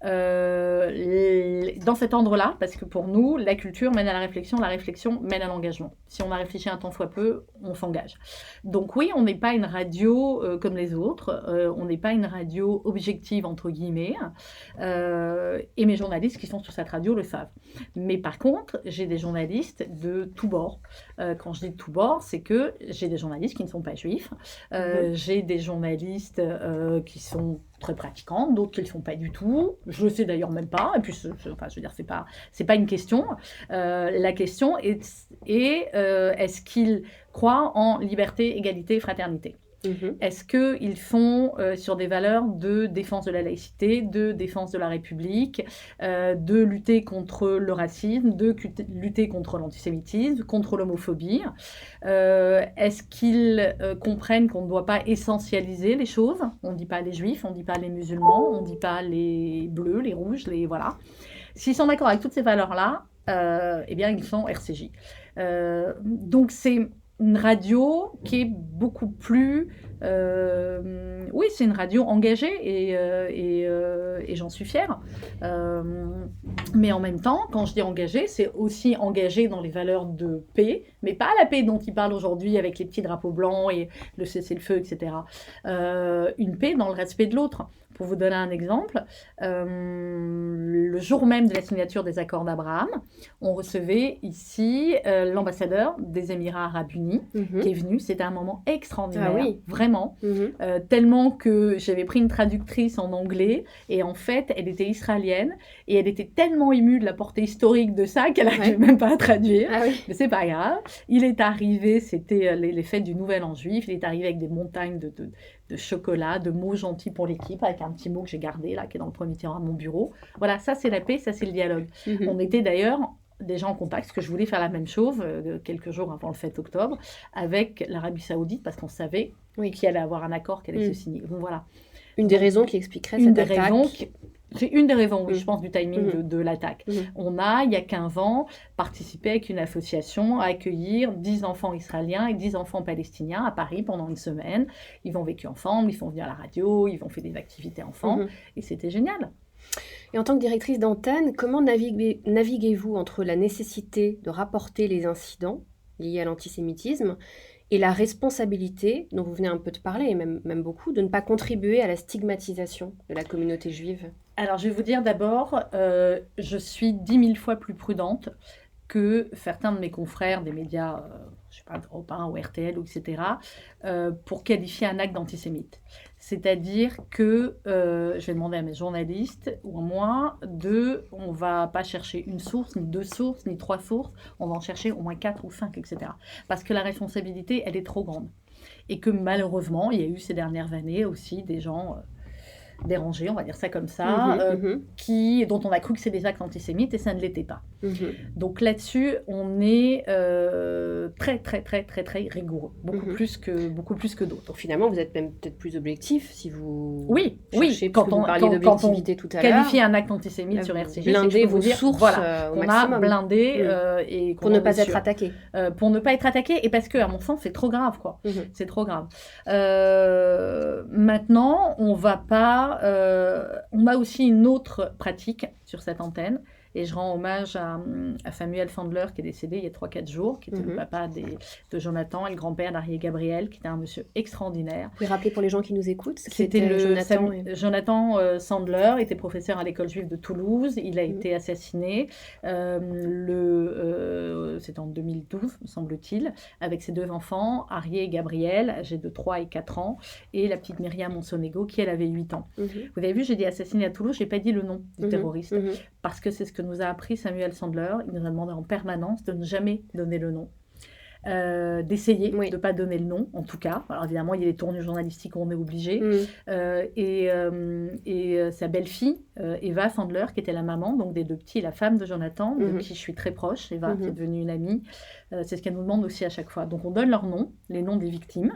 Dans cet ordre-là, parce que pour nous, la culture mène à la réflexion mène à l'engagement. Si on a réfléchi un temps soit peu, on s'engage. Donc oui, on n'est pas une radio comme les autres, on n'est pas une radio objective, entre guillemets, et mes journalistes qui sont sur cette radio le savent. Mais par contre, j'ai des journalistes de tous bords. Quand je dis de tous bords, c'est que j'ai des journalistes qui ne sont pas juifs, j'ai des journalistes qui sont très pratiquantes, d'autres qui ne le font pas du tout. Je le sais d'ailleurs même pas. Et puis, je veux dire, c'est pas une question. La question est est-ce qu'ils croient en liberté, égalité, fraternité ? Est-ce qu'ils font sur des valeurs de défense de la laïcité, de défense de la République, de lutter contre le racisme, de lutter contre l'antisémitisme, contre l'homophobie ? Est-ce qu'ils comprennent qu'on ne doit pas essentialiser les choses ? On ne dit pas les juifs, on ne dit pas les musulmans, on ne dit pas les bleus, les rouges, voilà. S'ils sont d'accord avec toutes ces valeurs-là, eh bien, ils sont RCJ. Donc, c'est une radio qui est beaucoup plus... oui, c'est une radio engagée et j'en suis fière. Mais en même temps, quand je dis engagée, c'est aussi engagée dans les valeurs de paix, mais pas la paix dont il parle aujourd'hui avec les petits drapeaux blancs et le cessez-le-feu, etc. Une paix dans le respect de l'autre. Pour vous donner un exemple, le jour même de la signature des accords d'Abraham, on recevait ici l'ambassadeur des Émirats Arabes Unis qui est venu. C'était un moment extraordinaire, vraiment. Tellement que j'avais pris une traductrice en anglais et en fait, elle était israélienne et elle était tellement émue de la portée historique de ça qu'elle n'arrivait même pas à traduire. Mais c'est pas grave. Il est arrivé, c'était les fêtes du Nouvel An juif, il est arrivé avec des montagnes de chocolat, de mots gentils pour l'équipe, avec un petit mot que j'ai gardé là, qui est dans le premier tiroir de mon bureau. Voilà, ça c'est la paix, ça c'est le dialogue. On était d'ailleurs déjà en contact, parce que je voulais faire la même chose quelques jours avant le 7 octobre, avec l'Arabie Saoudite, parce qu'on savait qu'il allait avoir un accord qui allait se signer. Bon, voilà. Une des raisons qui expliquerait cette attaque C'est une des raisons, oui, je pense, du timing de l'attaque. On a, il y a 15 ans, participé avec une association à accueillir 10 enfants israéliens et 10 enfants palestiniens à Paris pendant une semaine. Ils vont vécu ensemble, ils sont venus à la radio, ils vont faire des activités ensemble, et c'était génial. Et en tant que directrice d'antenne, comment naviguez-vous entre la nécessité de rapporter les incidents liés à l'antisémitisme et la responsabilité, dont vous venez un peu de parler, et même beaucoup, de ne pas contribuer à la stigmatisation de la communauté juive? Alors, je vais vous dire d'abord, je suis 10 000 fois plus prudente que certains de mes confrères des médias, je ne sais pas, Europe 1 ou RTL, ou etc., pour qualifier un acte d'antisémite. C'est-à-dire que je vais demander à mes journalistes ou à moi on ne va pas chercher une source, ni 2 sources, ni 3 sources, on va en chercher au moins 4 ou 5, etc. Parce que la responsabilité, elle est trop grande. Et que malheureusement, il y a eu ces dernières années aussi des gens dérangés, on va dire ça comme ça, dont on a cru que c'est des actes antisémites et ça ne l'était pas. Donc là-dessus, on est très, très, très, très, très rigoureux, beaucoup plus que d'autres. Donc finalement, vous êtes même peut-être plus objectif si vous cherchez, quand on parliez d'objectivité tout à l'heure. Qualifier un acte antisémite sur RCJ, blinder vos sources au maximum. A blindé et pour ne pas être attaqué. Pour ne pas être attaqué et parce que, à mon sens, c'est trop grave, quoi. C'est trop grave. Maintenant, on a aussi une autre pratique sur cette antenne. Et je rends hommage à Samuel Sandler, qui est décédé il y a 3-4 jours, qui était le papa de Jonathan et le grand-père d'Arié Gabriel, qui était un monsieur extraordinaire. Vous pouvez rappeler pour les gens qui nous écoutent? C'était Jonathan Sandler, était professeur à l'école juive de Toulouse. Il a été assassiné, c'était en 2012, me semble-t-il, avec ses 2 enfants, Arié et Gabriel, âgés de 3 et 4 ans, et la petite Myriam Monsonego, qui elle avait 8 ans. Vous avez vu, j'ai dit assassiné à Toulouse, je n'ai pas dit le nom du terroriste, parce que c'est ce que nous a appris Samuel Sandler. Il nous a demandé en permanence de ne jamais donner le nom. D'essayer de ne pas donner le nom, en tout cas. Alors évidemment, il y a des tournures journalistiques où on est obligé. Et sa belle-fille, Eva Sandler, qui était la maman donc des 2 petits, la femme de Jonathan, de qui je suis très proche, Eva, qui est devenue une amie. C'est ce qu'elle nous demande aussi à chaque fois. Donc on donne leurs noms, les noms des victimes.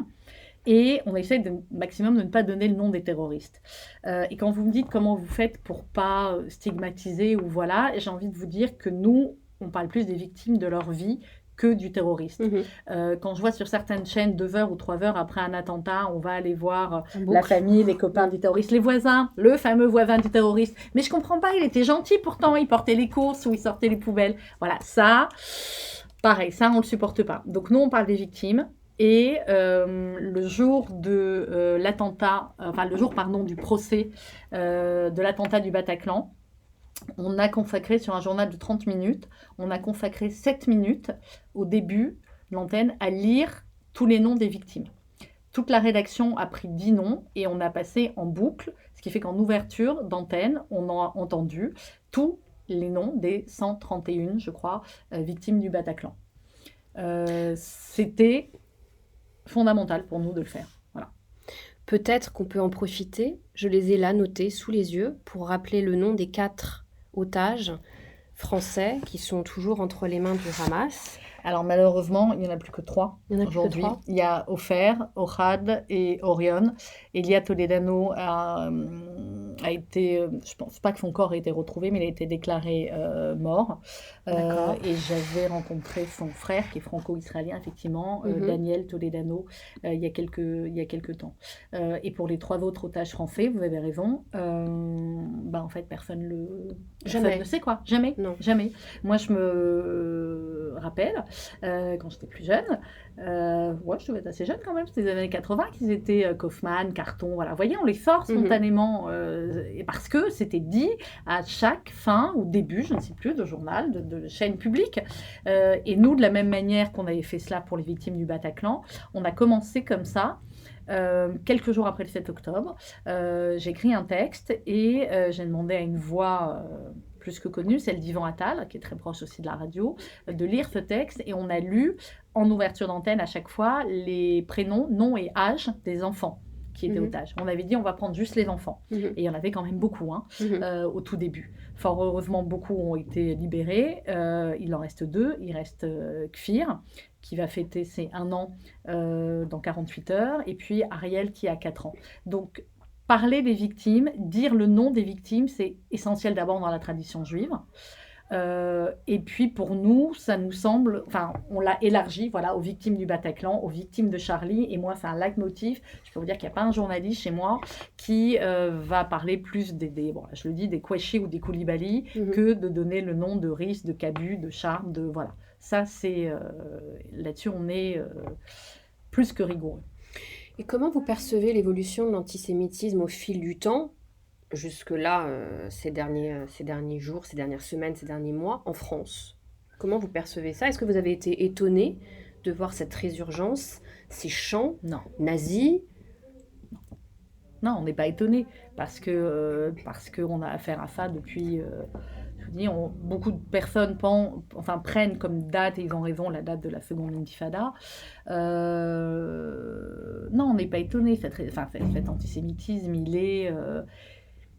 Et on essaie maximum de ne pas donner le nom des terroristes. Et quand vous me dites comment vous faites pour pas stigmatiser ou voilà, j'ai envie de vous dire que nous, on parle plus des victimes de leur vie que du terroriste. Quand je vois sur certaines chaînes 2 heures ou 3 heures après un attentat, on va aller voir la famille, les copains du terroriste, les voisins, le fameux voisin du terroriste. Mais je comprends pas, il était gentil pourtant, il portait les courses ou il sortait les poubelles. Voilà, ça, pareil, ça on le supporte pas. Donc nous, on parle des victimes. Et le jour de l'attentat, du procès de l'attentat du Bataclan, on a consacré sur un journal de 30 minutes, on a consacré 7 minutes au début de l'antenne à lire tous les noms des victimes. Toute la rédaction a pris 10 noms et on a passé en boucle, ce qui fait qu'en ouverture d'antenne, on a entendu tous les noms des 131, je crois, victimes du Bataclan. C'était fondamental pour nous de le faire. Voilà. Peut-être qu'on peut en profiter, je les ai là notés sous les yeux, pour rappeler le nom des 4 otages français qui sont toujours entre les mains du Hamas. Alors malheureusement, il n'y en a plus que 3 aujourd'hui. Il y a Ofer, Ohad et Orion. Elia Toledano a été, je pense pas que son corps ait été retrouvé, mais il a été déclaré mort. Et j'avais rencontré son frère, qui est franco-israélien, effectivement, Daniel Toledano, il y a quelques temps. Et pour les 3 autres otages français, vous avez raison, en fait, personne ne sait quoi. Jamais. Non. Jamais. Moi, je me rappelle, quand j'étais plus jeune, je devais être assez jeune quand même, c'était les années 80 qu'ils étaient Kaufman, Carton, voilà. Vous voyez, on les sort spontanément, parce que c'était dit à chaque fin ou début, je ne sais plus, de journal, de chaîne publique. Et nous, de la même manière qu'on avait fait cela pour les victimes du Bataclan, on a commencé comme ça. Quelques jours après le 7 octobre, j'ai écrit un texte et j'ai demandé à une voix plus que connue, celle d'Yvan Attal, qui est très proche aussi de la radio, de lire ce texte. Et on a lu en ouverture d'antenne à chaque fois les prénoms, noms et âges des enfants qui étaient otages. On avait dit on va prendre juste les enfants. Et il y en avait quand même beaucoup au tout début. Fort heureusement, beaucoup ont été libérés. Il en reste 2. Il reste Kfir, qui va fêter ses 1 an dans 48 heures, et puis Ariel qui a 4 ans. Donc parler des victimes, dire le nom des victimes, c'est essentiel d'abord dans la tradition juive. Et puis pour nous, ça nous semble, enfin, on l'a élargi, voilà, aux victimes du Bataclan, aux victimes de Charlie. Et moi, c'est un leitmotiv. Je peux vous dire qu'il n'y a pas un journaliste chez moi qui va parler plus bon, je le dis, des Kouachi ou des Koulibaly, que de donner le nom de Riss, de Cabu, de Charles, de voilà. Ça, c'est là-dessus, on est plus que rigoureux. Et comment vous percevez l'évolution de l'antisémitisme au fil du temps? Jusque-là, ces derniers jours, ces dernières semaines, ces derniers mois, en France. Comment vous percevez ça? Est-ce que vous avez été étonné de voir cette résurgence, ces chants nazis? Non, on n'est pas étonné, parce qu'on a affaire à ça depuis... je vous dis, beaucoup de personnes prennent comme date, et ils ont raison, la date de la seconde intifada. Non, on n'est pas étonné. Cet antisémitisme,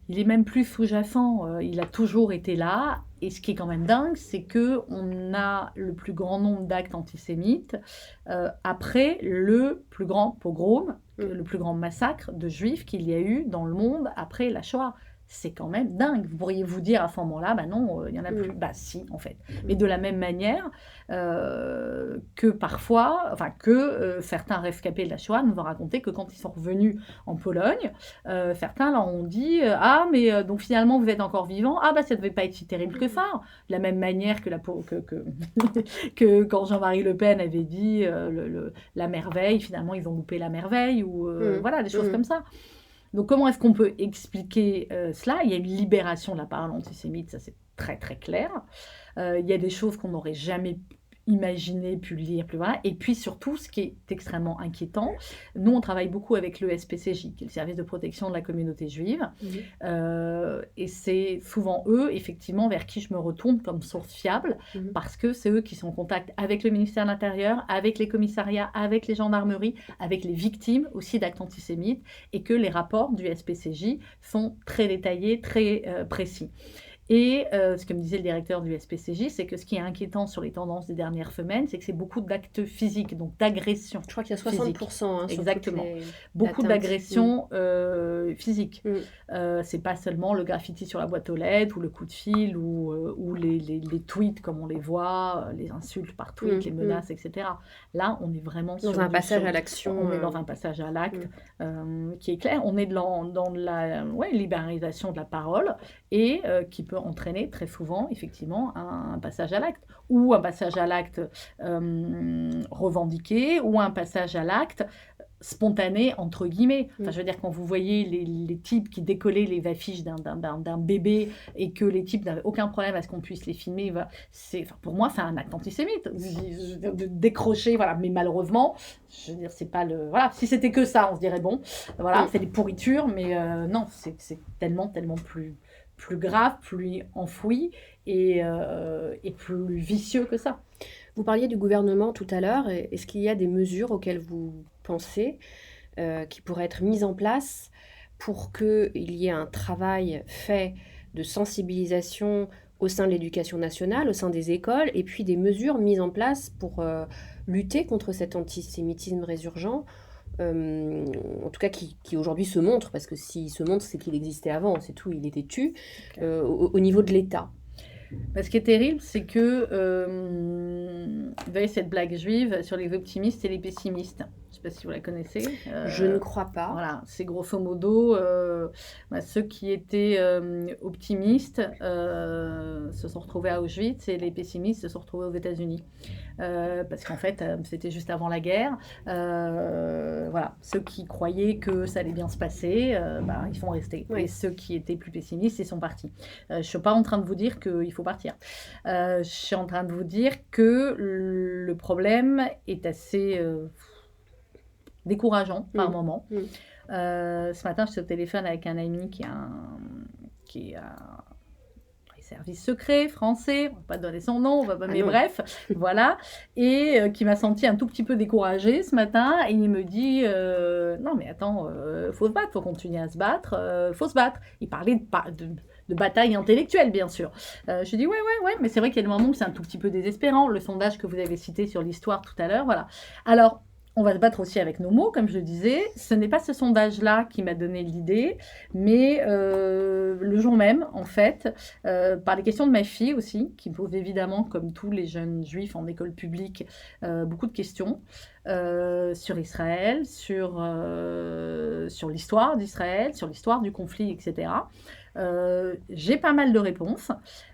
il est même plus sous-jacent, il a toujours été là. Et ce qui est quand même dingue, c'est qu'on a le plus grand nombre d'actes antisémites après le plus grand pogrom, le plus grand massacre de juifs qu'il y a eu dans le monde après la Shoah. C'est quand même dingue. Vous pourriez vous dire à ce moment-là, bah non, il y en a plus. Bah si, en fait. Mais de la même manière que parfois, certains rescapés de la Shoah nous ont raconté que quand ils sont revenus en Pologne, certains leur ont dit mais donc finalement vous êtes encore vivants. Ah bah ça devait pas être si terrible que ça. De la même manière que que quand Jean-Marie Le Pen avait dit la merveille, finalement ils ont loupé la merveille ou voilà des choses comme ça. Donc, comment est-ce qu'on peut expliquer cela? Il y a une libération de la parole antisémite, ça c'est très très clair. Il y a des choses qu'on n'aurait jamais imaginé, pu lire, plus voilà. Et puis surtout, ce qui est extrêmement inquiétant, nous on travaille beaucoup avec le SPCJ, qui est le service de protection de la communauté juive, et c'est souvent eux, effectivement, vers qui je me retourne comme source fiable, parce que c'est eux qui sont en contact avec le ministère de l'Intérieur, avec les commissariats, avec les gendarmeries, avec les victimes aussi d'actes antisémites, et que les rapports du SPCJ sont très détaillés, très précis. Et ce que me disait le directeur du SPCJ, c'est que ce qui est inquiétant sur les tendances des dernières semaines, c'est que c'est beaucoup d'actes physiques, donc d'agressions. Je crois qu'il y a 60%. Exactement. Beaucoup d'agressions physiques. C'est pas seulement le graffiti sur la boîte aux lettres, ou le coup de fil, ou les tweets comme on les voit, les insultes par tweet, les menaces, etc. Là, on est vraiment dans un passage à l'action. On est dans un passage à l'acte qui est clair. On est dans la libéralisation de la parole et qui peut entraîner très souvent, effectivement, un passage à l'acte. Ou un passage à l'acte revendiqué, ou un passage à l'acte spontané, entre guillemets. Enfin, je veux dire, quand vous voyez les types qui décollaient les affiches d'un bébé et que les types n'avaient aucun problème à ce qu'on puisse les filmer, pour moi, c'est un acte antisémite. De décrocher, voilà. Mais malheureusement, je veux dire, c'est pas le... Voilà, si c'était que ça, on se dirait, bon, voilà, c'est des pourritures, mais non, c'est tellement plus grave, plus enfoui et plus vicieux que ça. Vous parliez du gouvernement tout à l'heure. Est-ce qu'il y a des mesures auxquelles vous pensez qui pourraient être mises en place pour qu'il y ait un travail fait de sensibilisation au sein de l'éducation nationale, au sein des écoles, et puis des mesures mises en place pour lutter contre cet antisémitisme résurgent, en tout cas qui aujourd'hui se montre, parce que s'il se montre, c'est qu'il existait avant, c'est tout, il était tu, au niveau de l'État. Ce qui est terrible, c'est que vous avez cette blague juive sur les optimistes et les pessimistes. Je ne sais pas si vous la connaissez. Je ne crois pas. Voilà, c'est grosso modo ceux qui étaient optimistes se sont retrouvés à Auschwitz et les pessimistes se sont retrouvés aux États-Unis. Parce qu'en fait, c'était juste avant la guerre. Voilà, ceux qui croyaient que ça allait bien se passer, ils sont restés. Oui. Et ceux qui étaient plus pessimistes, ils sont partis. Je ne suis pas en train de vous dire qu'il faut partir. Je suis en train de vous dire que le problème est assez décourageant par moment. Ce matin, j'étais au téléphone avec un ami qui est service secret français, on va pas donner son nom, bref, voilà, et qui m'a senti un tout petit peu découragée ce matin, et il me dit non mais attends, faut se battre, faut continuer à se battre, faut se battre. Il parlait de bataille intellectuelle, bien sûr. Je dis ouais, mais c'est vrai qu'il y a des moments où c'est un tout petit peu désespérant, le sondage que vous avez cité sur l'histoire tout à l'heure, voilà. Alors, on va se battre aussi avec nos mots, comme je le disais. Ce n'est pas ce sondage-là qui m'a donné l'idée, mais le jour même, en fait, par les questions de ma fille aussi, qui me pose évidemment, comme tous les jeunes juifs en école publique, beaucoup de questions sur Israël, sur l'histoire d'Israël, sur l'histoire du conflit, etc. J'ai pas mal de réponses,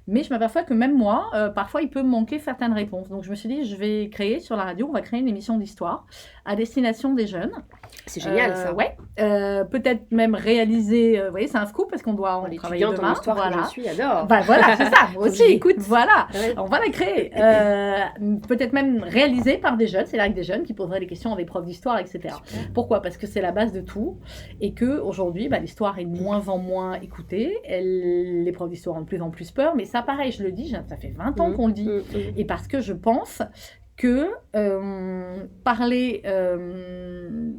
mais je m'aperçois que même moi, parfois il peut me manquer certaines réponses. Donc je me suis dit, je vais créer sur la radio, on va créer une émission d'histoire à destination des jeunes. C'est génial ça. Ouais, peut-être même réaliser, vous voyez, c'est un scoop parce qu'on doit travailler demain. En histoire voilà. Que je suis, adore. Bah voilà, c'est ça, moi aussi. Écoute. Voilà, on va la créer. Peut-être même réalisée par des jeunes, c'est là avec des jeunes qui poseraient des questions à des profs d'histoire, etc. Super. Pourquoi ? Parce que c'est la base de tout et qu'aujourd'hui, l'histoire est de moins en moins écoutée. Les profs d'histoire ont de plus en plus peur, mais ça pareil, je le dis, ça fait 20 ans qu'on le dit, et parce que je pense que parler de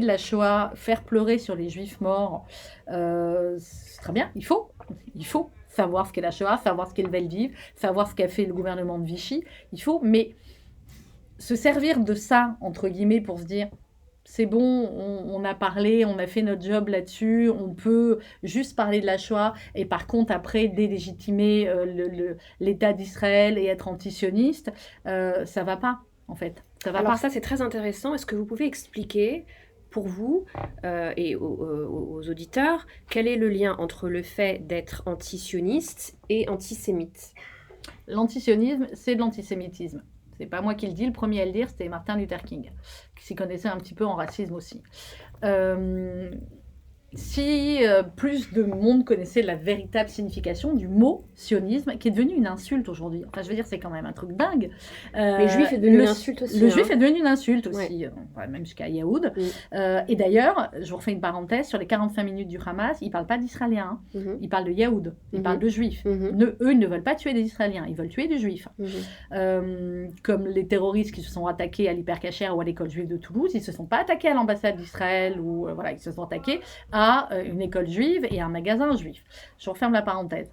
la Shoah, faire pleurer sur les juifs morts, c'est très bien, il faut savoir ce qu'est la Shoah, savoir ce qu'est le Veldiv, savoir ce qu'a fait le gouvernement de Vichy, il faut, mais se servir de ça, entre guillemets, pour se dire c'est bon, on a parlé, on a fait notre job là-dessus, on peut juste parler de la Shoah et par contre après délégitimer l'État d'Israël et être antisioniste, ça va pas en fait. Ça va Alors pas. Ça c'est très intéressant, est-ce que vous pouvez expliquer pour vous et aux auditeurs quel est le lien entre le fait d'être antisioniste et antisémite ? L'antisionisme, c'est de l'antisémitisme. C'est pas moi qui le dis, le premier à le dire, c'était Martin Luther King, qui s'y connaissait un petit peu en racisme aussi. Si plus de monde connaissait la véritable signification du mot sionisme, qui est devenu une insulte aujourd'hui. Enfin, je veux dire, c'est quand même un truc dingue. Le juif est devenu une insulte aussi. Le juif est devenu une insulte aussi, même jusqu'à Yaoud. Et d'ailleurs, je vous refais une parenthèse, sur les 45 minutes du Hamas, ils ne parlent pas d'Israéliens, ils parlent de Yaoud, ils parlent de juifs. Eux, ils ne veulent pas tuer des Israéliens, ils veulent tuer des juifs. Comme les terroristes qui se sont attaqués à l'Hypercacher ou à l'école juive de Toulouse, ils ne se sont pas attaqués à l'ambassade d'Israël, ou voilà, ils se sont attaqués à une école juive et un magasin juif. Je referme la parenthèse.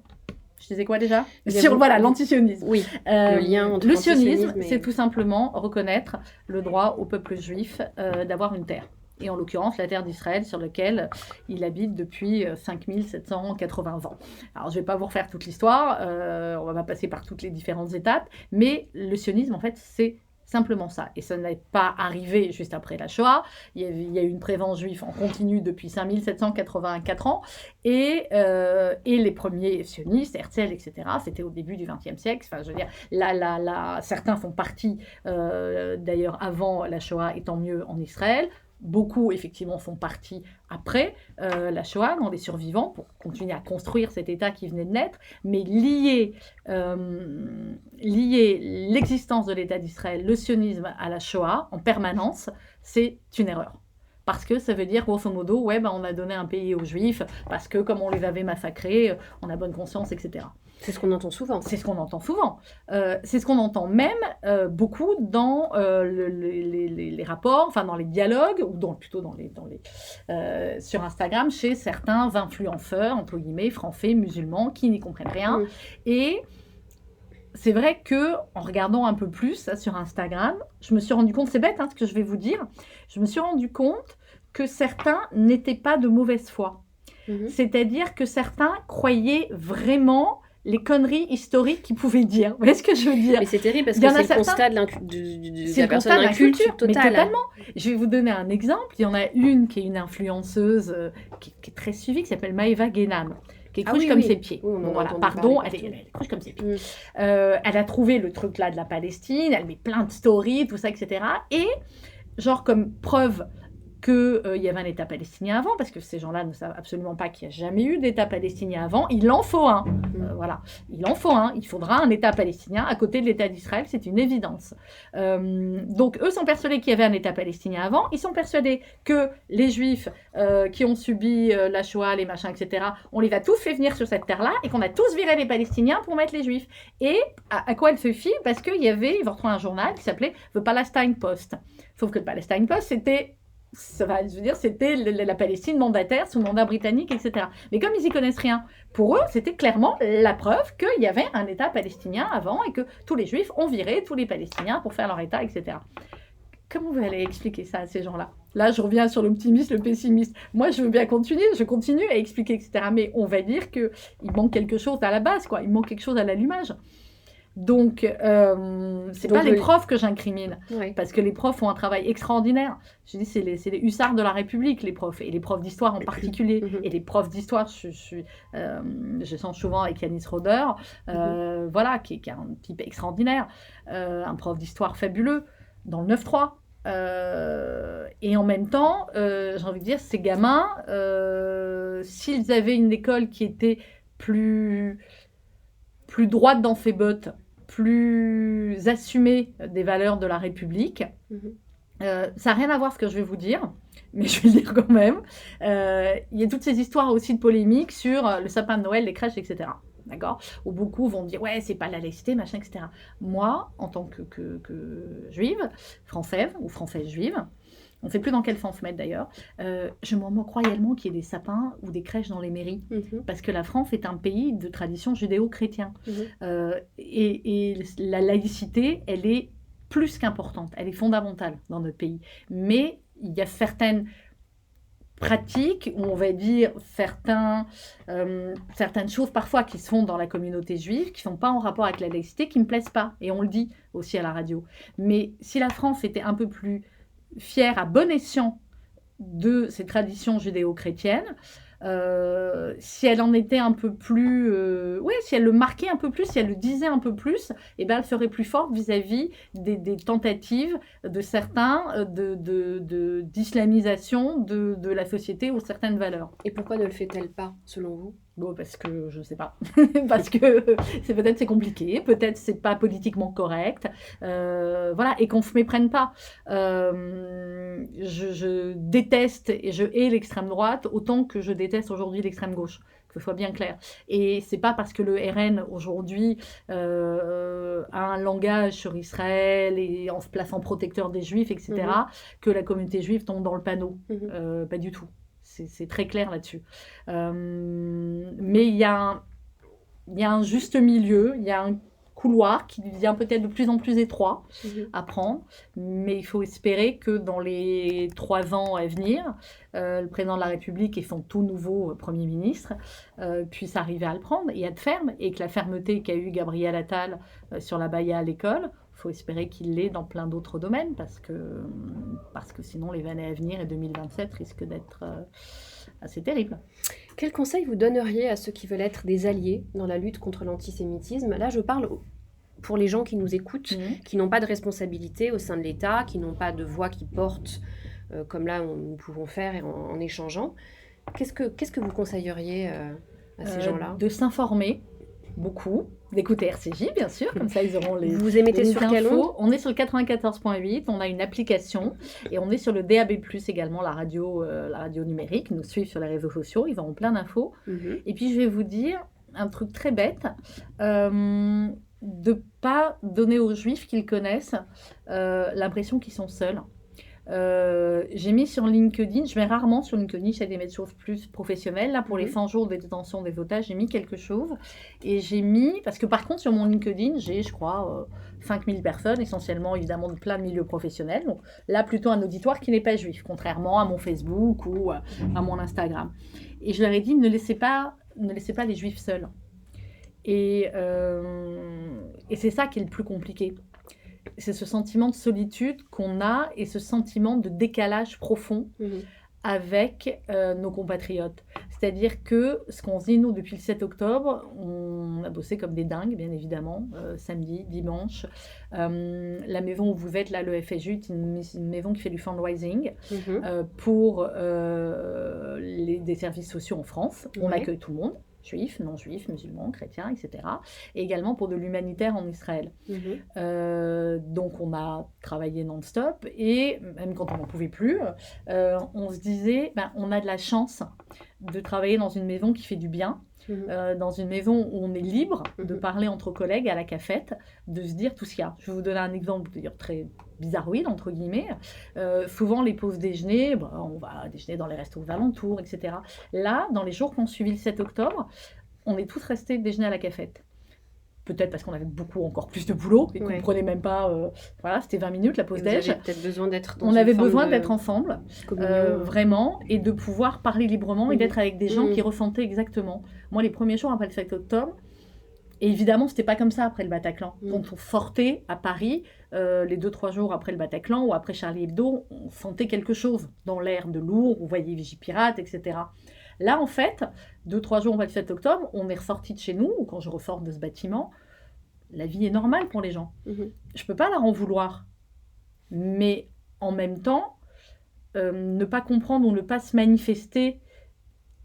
Je disais quoi déjà ? Voilà, l'antisionisme. Oui, le lien entre le sionisme, c'est tout simplement reconnaître le droit au peuple juif d'avoir une terre. Et en l'occurrence, la terre d'Israël sur laquelle il habite depuis 5780 ans. Alors, je ne vais pas vous refaire toute l'histoire, on va pas passer par toutes les différentes étapes, mais le sionisme, en fait, c'est simplement ça. Et ça n'est pas arrivé juste après la Shoah. Il y a eu une présence juive en continu depuis 5784 ans. Et les premiers sionistes, Herzl, etc., c'était au début du XXe siècle. Enfin, je veux dire, certains font partie, d'ailleurs, avant la Shoah, et tant mieux en Israël. Beaucoup, effectivement, font partie après la Shoah, dans les survivants, pour continuer à construire cet État qui venait de naître, mais lier l'existence de l'État d'Israël, le sionisme à la Shoah, en permanence, c'est une erreur. Parce que ça veut dire, grosso modo, on a donné un pays aux Juifs, parce que comme on les avait massacrés, on a bonne conscience, etc. C'est ce qu'on entend souvent. C'est ce qu'on entend souvent. C'est ce qu'on entend même beaucoup dans les rapports, enfin dans les dialogues, ou plutôt sur Instagram, chez certains influenceurs, entre guillemets, français, musulmans, qui n'y comprennent rien. Et c'est vrai qu'en regardant un peu plus sur Instagram, je me suis rendu compte, c'est bête ce que je vais vous dire, je me suis rendu compte que certains n'étaient pas de mauvaise foi. C'est-à-dire que certains croyaient vraiment les conneries historiques qu'ils pouvaient dire. Vous voyez ce que je veux dire ? Mais c'est terrible parce que c'est le constat de la personne d'inculture totale. Mais totalement. Je vais vous donner un exemple. Il y en a une qui est une influenceuse qui est très suivie, qui s'appelle Maëva Guénam, qui est cruche comme ses pieds. Oui, elle est cruche comme ses pieds. Elle a trouvé le truc là de la Palestine, elle met plein de stories, tout ça, etc. Et genre comme preuve qu'il y avait un État palestinien avant, parce que ces gens-là ne savent absolument pas qu'il n'y a jamais eu d'État palestinien avant, il en faut un. Voilà, il en faut un. Il faudra un État palestinien à côté de l'État d'Israël, c'est une évidence. Donc, eux sont persuadés qu'il y avait un État palestinien avant. Ils sont persuadés que les Juifs qui ont subi la Shoah, les machins, etc., on les a tous fait venir sur cette terre-là et qu'on a tous viré les Palestiniens pour mettre les Juifs. Et à quoi elle se fie ? Parce qu'il y avait, il va retrouver un journal qui s'appelait The Palestine Post. Sauf que le Palestine Post, c'était la Palestine mandataire sous mandat britannique, etc. Mais comme ils n'y connaissent rien, pour eux, c'était clairement la preuve qu'il y avait un État palestinien avant et que tous les Juifs ont viré tous les Palestiniens pour faire leur État, etc. Comment vous allez expliquer ça à ces gens-là? Là, je reviens sur l'optimiste, le pessimiste. Moi, je veux bien continuer, je continue à expliquer, etc. Mais on va dire qu'il manque quelque chose à la base, quoi. Il manque quelque chose à l'allumage. Donc, c'est pas les profs que j'incrimine, parce que les profs font un travail extraordinaire. Je dis, c'est les hussards de la République, les profs, et les profs d'histoire en particulier. Et les profs d'histoire, je sens souvent avec Yanis Roder, voilà, qui est un type extraordinaire, un prof d'histoire fabuleux, dans le 9-3. Et en même temps, j'ai envie de dire, ces gamins, s'ils avaient une école qui était plus droite dans ses bottes, plus assumée des valeurs de la République, ça n'a rien à voir ce que je vais vous dire, mais je vais le dire quand même. Il y a toutes ces histoires aussi de polémiques sur le sapin de Noël, les crèches, etc. D'accord ? Où beaucoup vont dire, ouais, c'est pas la laïcité, machin, etc. Moi, en tant que juive, française ou française juive, on ne sait plus dans quel sens mettre d'ailleurs, je m'en moque royalement qu'il y ait des sapins ou des crèches dans les mairies. Parce que la France est un pays de tradition judéo-chrétien. Et la laïcité, elle est plus qu'importante, elle est fondamentale dans notre pays. Mais il y a certaines pratiques, où on va dire certaines choses parfois qui se font dans la communauté juive, qui ne sont pas en rapport avec la laïcité, qui ne me plaisent pas. Et on le dit aussi à la radio. Mais si la France était un peu plus fière à bon escient de ces traditions judéo-chrétiennes, si elle en était un peu plus... si elle le marquait un peu plus, si elle le disait un peu plus, eh ben, elle serait plus forte vis-à-vis des tentatives de certains d'islamisation de la société ou certaines valeurs. Et pourquoi ne le fait-elle pas, selon vous ? Bon, parce que je ne sais pas. Parce que peut-être c'est compliqué, peut-être c'est pas politiquement correct, voilà, et qu'on ne se méprenne pas. Je déteste et je hais l'extrême droite autant que je déteste aujourd'hui l'extrême gauche, que ce soit bien clair. Et c'est pas parce que le RN aujourd'hui a un langage sur Israël et en se plaçant protecteur des Juifs, etc., que la communauté juive tombe dans le panneau. Pas du tout. C'est très clair là-dessus. Mais il y a un juste milieu, il y a un couloir qui devient peut-être de plus en plus étroit à prendre, mais il faut espérer que dans les 3 ans à venir, le président de la République et son tout nouveau Premier ministre puissent arriver à le prendre et à être ferme, et que la fermeté qu'a eue Gabriel Attal sur la baya à l'école, il faut espérer qu'il l'ait dans plein d'autres domaines, parce que sinon les années à venir et 2027 risquent d'être assez terribles. Quel conseil vous donneriez à ceux qui veulent être des alliés dans la lutte contre l'antisémitisme ? Là, je parle pour les gens qui nous écoutent, qui n'ont pas de responsabilité au sein de l'État, qui n'ont pas de voix qui portent, comme là nous pouvons faire en échangeant. Qu'est-ce que vous conseilleriez à ces gens-là ? De s'informer beaucoup, d'écouter RCJ, bien sûr, comme ça ils auront les Vous émettez sur quelle onde ? On est sur le 94.8, on a une application, et on est sur le DAB+, également, la radio numérique. Nous suivent sur les réseaux sociaux, ils auront plein d'infos. Et puis je vais vous dire un truc très bête, de pas donner aux Juifs qu'ils connaissent l'impression qu'ils sont seuls. J'ai mis sur LinkedIn, je mets rarement sur LinkedIn, j'essaie de mettre des choses plus professionnelles. Là, pour les 100 jours de détention des otages, j'ai mis quelque chose. Et j'ai mis, parce que par contre, sur mon LinkedIn, j'ai, je crois, 5000 personnes, essentiellement, évidemment, de plein de milieux professionnels. Donc là, plutôt un auditoire qui n'est pas juif, contrairement à mon Facebook ou à mon Instagram. Et je leur ai dit, ne laissez pas les Juifs seuls. Et c'est ça qui est le plus compliqué. C'est ce sentiment de solitude qu'on a et ce sentiment de décalage profond avec nos compatriotes. C'est-à-dire que ce qu'on se dit, nous, depuis le 7 octobre, on a bossé comme des dingues, bien évidemment, samedi, dimanche. La maison où vous êtes, là, le FSU, c'est une maison qui fait du fundraising pour des services sociaux en France. On accueille tout le monde. Juifs, non-juifs, musulmans, chrétiens, etc. Et également pour de l'humanitaire en Israël. Donc on a travaillé non-stop, et même quand on n'en pouvait plus, on se disait, on a de la chance de travailler dans une maison qui fait du bien, dans une maison où on est libre de parler entre collègues à la cafette, de se dire tout ce qu'il y a. Je vais vous donner un exemple très bizarroïde, entre guillemets. Souvent, les pauses déjeuner, on va déjeuner dans les restos aux alentours, etc. Là, dans les jours qui ont suivi le 7 octobre, on est tous restés déjeuner à la cafette. peut-être parce qu'on avait encore plus de boulot et qu'on ne prenait même pas... voilà, c'était 20 minutes la pause déj. Vous avez peut-être besoin d'être On avait besoin d'être ensemble, vraiment, et de pouvoir parler librement et d'être avec des gens qui ressentaient exactement. Moi, les premiers jours après le 7 octobre, et évidemment, c'était pas comme ça après le Bataclan. Quand on sortait à Paris, les 2-3 jours après le Bataclan ou après Charlie Hebdo, on sentait quelque chose dans l'air de lourd, vous voyez Vigipirate, etc. Là, en fait, 2-3 jours après le 7 octobre, on est ressorti de chez nous, ou quand je ressors de ce bâtiment, la vie est normale pour les gens. Je peux pas leur en vouloir. Mais en même temps, ne pas comprendre ou ne pas se manifester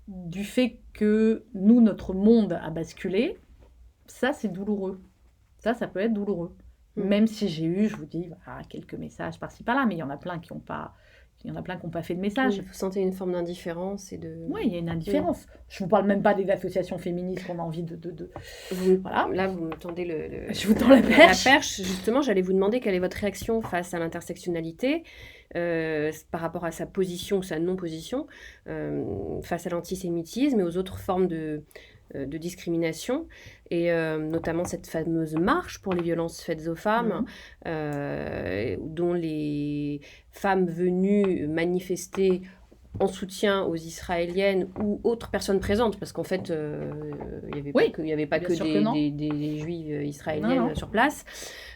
du fait que nous, notre monde a basculé, ça, c'est douloureux. Ça peut être douloureux. Même si j'ai eu, je vous dis, quelques messages par-ci, par-là, mais il y en a plein qui n'ont pas fait de messages. Vous sentez une forme d'indifférence Oui, il y a une indifférence. Je ne vous parle même pas des associations féministes qu'on a envie de... Voilà. Là, vous me tendez Je vous tends la perche. Justement, j'allais vous demander quelle est votre réaction face à l'intersectionnalité, par rapport à sa position ou sa non-position, face à l'antisémitisme et aux autres formes de discrimination, et notamment cette fameuse marche pour les violences faites aux femmes, dont les femmes venues manifester en soutien aux Israéliennes ou autres personnes présentes, parce qu'en fait, il n'y avait pas que des juives israéliennes sur place.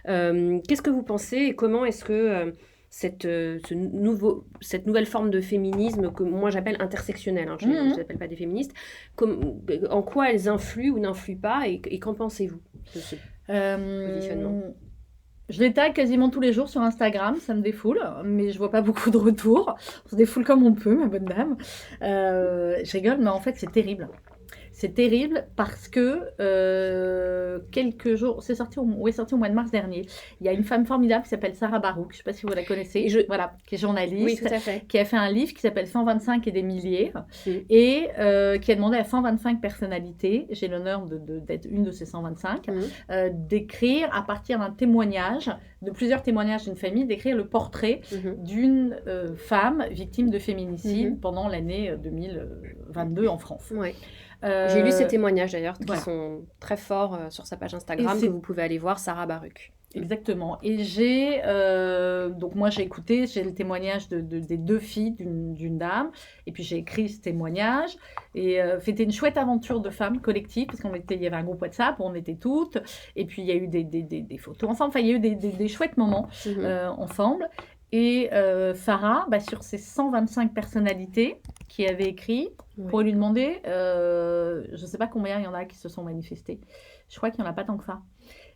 Qu'est-ce que vous pensez et comment est-ce que cette nouvelle forme de féminisme que moi j'appelle intersectionnelle, je ne l'appelle pas des féministes, en quoi elles influent ou n'influent pas, et qu'en pensez-vous de ce positionnement? Je les tag quasiment tous les jours sur Instagram, ça me défoule, mais je vois pas beaucoup de retours. On se défoule comme on peut, ma bonne dame. Je rigole, mais en fait c'est terrible. C'est terrible parce que quelques jours, c'est sorti au mois de mars dernier. Il y a une femme formidable qui s'appelle Sarah Barouk, je ne sais pas si vous la connaissez, qui est journaliste, qui a fait un livre qui s'appelle 125 et des milliers, et qui a demandé à 125 personnalités, j'ai l'honneur d'être une de ces 125, d'écrire à partir d'un témoignage, de plusieurs témoignages d'une famille, d'écrire le portrait d'une femme victime de féminicide pendant l'année 2022 en France. Ouais. J'ai lu ces témoignages d'ailleurs, qui sont très forts sur sa page Instagram, que vous pouvez aller voir, Sarah Baruch. Exactement. Et donc moi j'ai écouté, j'ai le témoignage des 2 filles d'une dame, et puis j'ai écrit ce témoignage, et c'était une chouette aventure de femmes collective, parce qu'il y avait un groupe WhatsApp où on était toutes, et puis il y a eu des photos ensemble, enfin il y a eu des chouettes moments ensemble. Et Sarah, sur ces 125 personnalités qui avaient écrit, pour lui demander, je ne sais pas combien il y en a qui se sont manifestés. Je crois qu'il n'y en a pas tant que ça.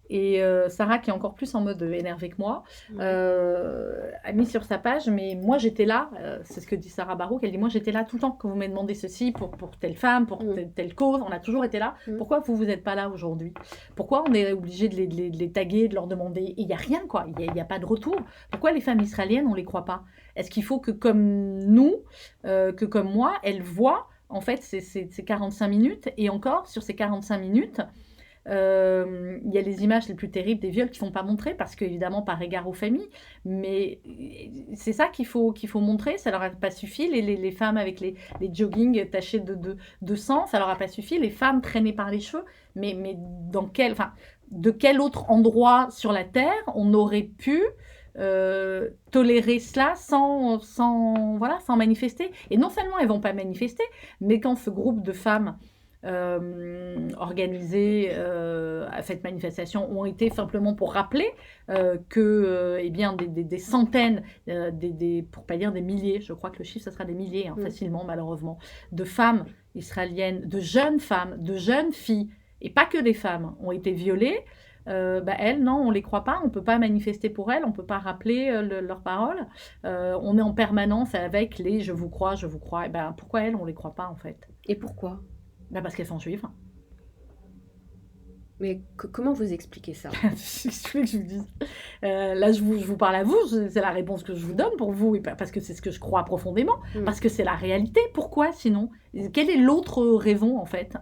Et Sarah, qui est encore plus en mode énervée que moi, a mis sur sa page, mais moi j'étais là, c'est ce que dit Sarah Barouk, elle dit, moi j'étais là tout le temps quand vous m'avez demandé ceci pour telle femme, pour telle cause, on a toujours été là. Pourquoi vous n'êtes pas là aujourd'hui? Pourquoi on est obligé de les taguer, de leur demander? Il n'y a rien, quoi, il n'y a pas de retour. Pourquoi les femmes israéliennes, on ne les croit pas? Est-ce qu'il faut que comme nous, que comme moi, elles voient en fait ces 45 minutes, et encore sur ces 45 minutes, il y a les images les plus terribles des viols qui ne sont pas montrées, parce qu'évidemment par égard aux familles, mais c'est ça qu'il faut montrer. Ça leur a pas suffi, les femmes avec les joggings tachés de sang, ça leur a pas suffi, les femmes traînées par les cheveux, mais de quel autre endroit sur la terre on aurait pu tolérer cela sans manifester? Et non seulement elles vont pas manifester, mais quand ce groupe de femmes organisés à cette manifestation ont été simplement pour rappeler que des centaines, pour pas dire des milliers, je crois que le chiffre ce sera des milliers facilement malheureusement, de femmes israéliennes, de jeunes femmes, de jeunes filles, et pas que des femmes, ont été violées. Elles, non, on ne les croit pas, on ne peut pas manifester pour elles, on ne peut pas rappeler leurs paroles. On est en permanence avec les « je vous crois ». Et pourquoi elles, on ne les croit pas en fait? Et pourquoi? Parce qu'elles sont juives. Mais comment vous expliquez ça? Je voulais que je vous dise. Là, je vous parle à vous, c'est la réponse que je vous donne pour vous, parce que c'est ce que je crois profondément, parce que c'est la réalité. Pourquoi sinon? Quelle est l'autre raison en fait?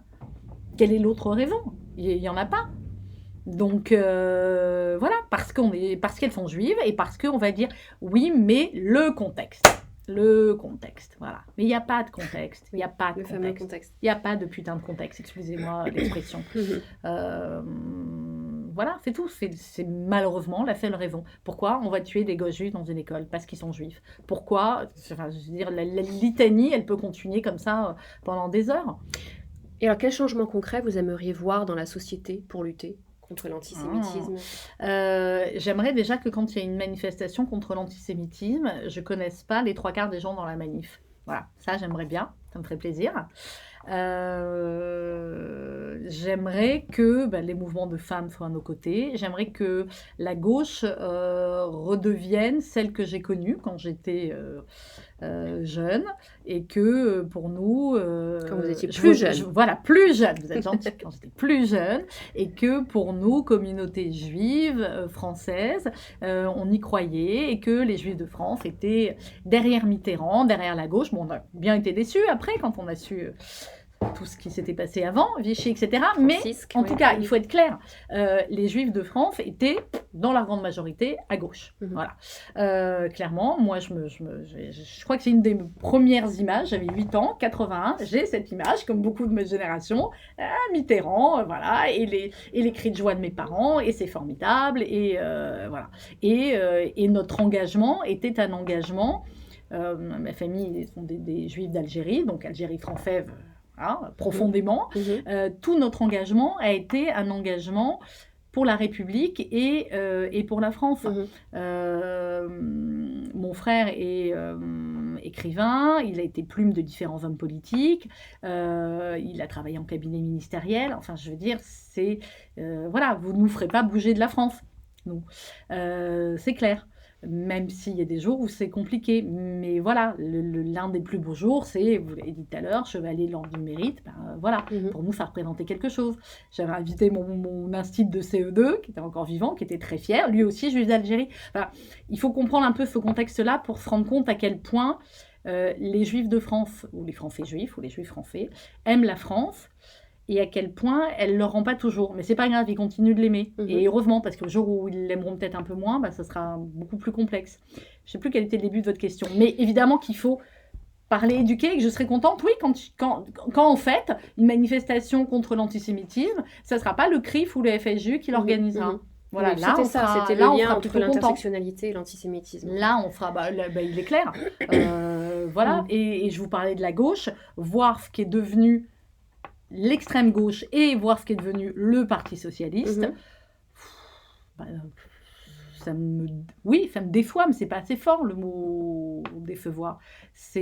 Quelle est l'autre raison? Il n'y en a pas. Donc voilà, parce qu'elles sont juives, et parce qu'on va dire oui, mais le contexte, voilà. Mais il n'y a pas de contexte, il n'y a pas de contexte. Il n'y a pas de putain de contexte, excusez-moi l'expression. voilà, c'est tout. C'est malheureusement la seule raison. Pourquoi on va tuer des gosses juifs dans une école? Parce qu'ils sont juifs. Pourquoi? Enfin, je veux dire, la litanie, elle peut continuer comme ça pendant des heures. Et alors, quel changement concret vous aimeriez voir dans la société pour lutter contre l'antisémitisme? J'aimerais déjà que quand il y a une manifestation contre l'antisémitisme, je ne connaisse pas les 3/4 des gens dans la manif. Voilà, ça j'aimerais bien, ça me ferait plaisir. J'aimerais que les mouvements de femmes soient à nos côtés. J'aimerais que la gauche redevienne celle que j'ai connue quand j'étais jeune, et que pour nous... quand vous étiez plus jeune. Voilà, plus jeune, vous êtes gentil, quand j'étais plus jeune, et que pour nous, communauté juive française, on y croyait, et que les Juifs de France étaient derrière Mitterrand, derrière la gauche. Bon, on a bien été déçus après, quand on a su... tout ce qui s'était passé avant, Vichy, etc. Mais en tout cas, il faut être clair, les Juifs de France étaient, dans la grande majorité, à gauche. Voilà. Clairement, moi, je crois que c'est une des premières images, j'avais 8 ans, 81, j'ai cette image, comme beaucoup de ma génération, Mitterrand, voilà, et les cris de joie de mes parents, et c'est formidable, et voilà. Et notre engagement était un engagement, ma famille sont des Juifs d'Algérie, donc Algérie française, profondément. Tout notre engagement a été un engagement pour la République et pour la France. Mon frère est écrivain, il a été plume de différents hommes politiques, il a travaillé en cabinet ministériel, enfin je veux dire, c'est... voilà, vous ne nous ferez pas bouger de la France, nous. C'est clair. Même s'il y a des jours où c'est compliqué. Mais voilà, l'un des plus beaux jours, c'est, vous l'avez dit tout à l'heure, Chevalier de l'Ordre du Mérite. Voilà, pour nous, ça représentait quelque chose. J'avais invité mon institut de CE2, qui était encore vivant, qui était très fier, lui aussi, juif d'Algérie. Enfin, il faut comprendre un peu ce contexte-là pour se rendre compte à quel point les Juifs de France, ou les Français juifs, ou les Juifs français, aiment la France, et à quel point elle ne le rend pas toujours. Mais c'est pas grave, ils continuent de l'aimer. Et heureusement, parce que le jour où ils l'aimeront peut-être un peu moins, ça sera beaucoup plus complexe. Je ne sais plus quel était le début de votre question. Mais évidemment qu'il faut parler, éduquer, et que je serais contente, oui, quand en fait, une manifestation contre l'antisémitisme, ça ne sera pas le CRIF ou le FSJU qui l'organisera. Voilà, oui, là, c'était le lien entre l'intersectionnalité et l'antisémitisme. Là, on fera, il est clair. Voilà, et je vous parlais de la gauche, voir ce qui est devenu l'extrême gauche et voir ce qui est devenu le Parti socialiste, ça me déçoit, mais c'est pas assez fort le mot décevoir. Ça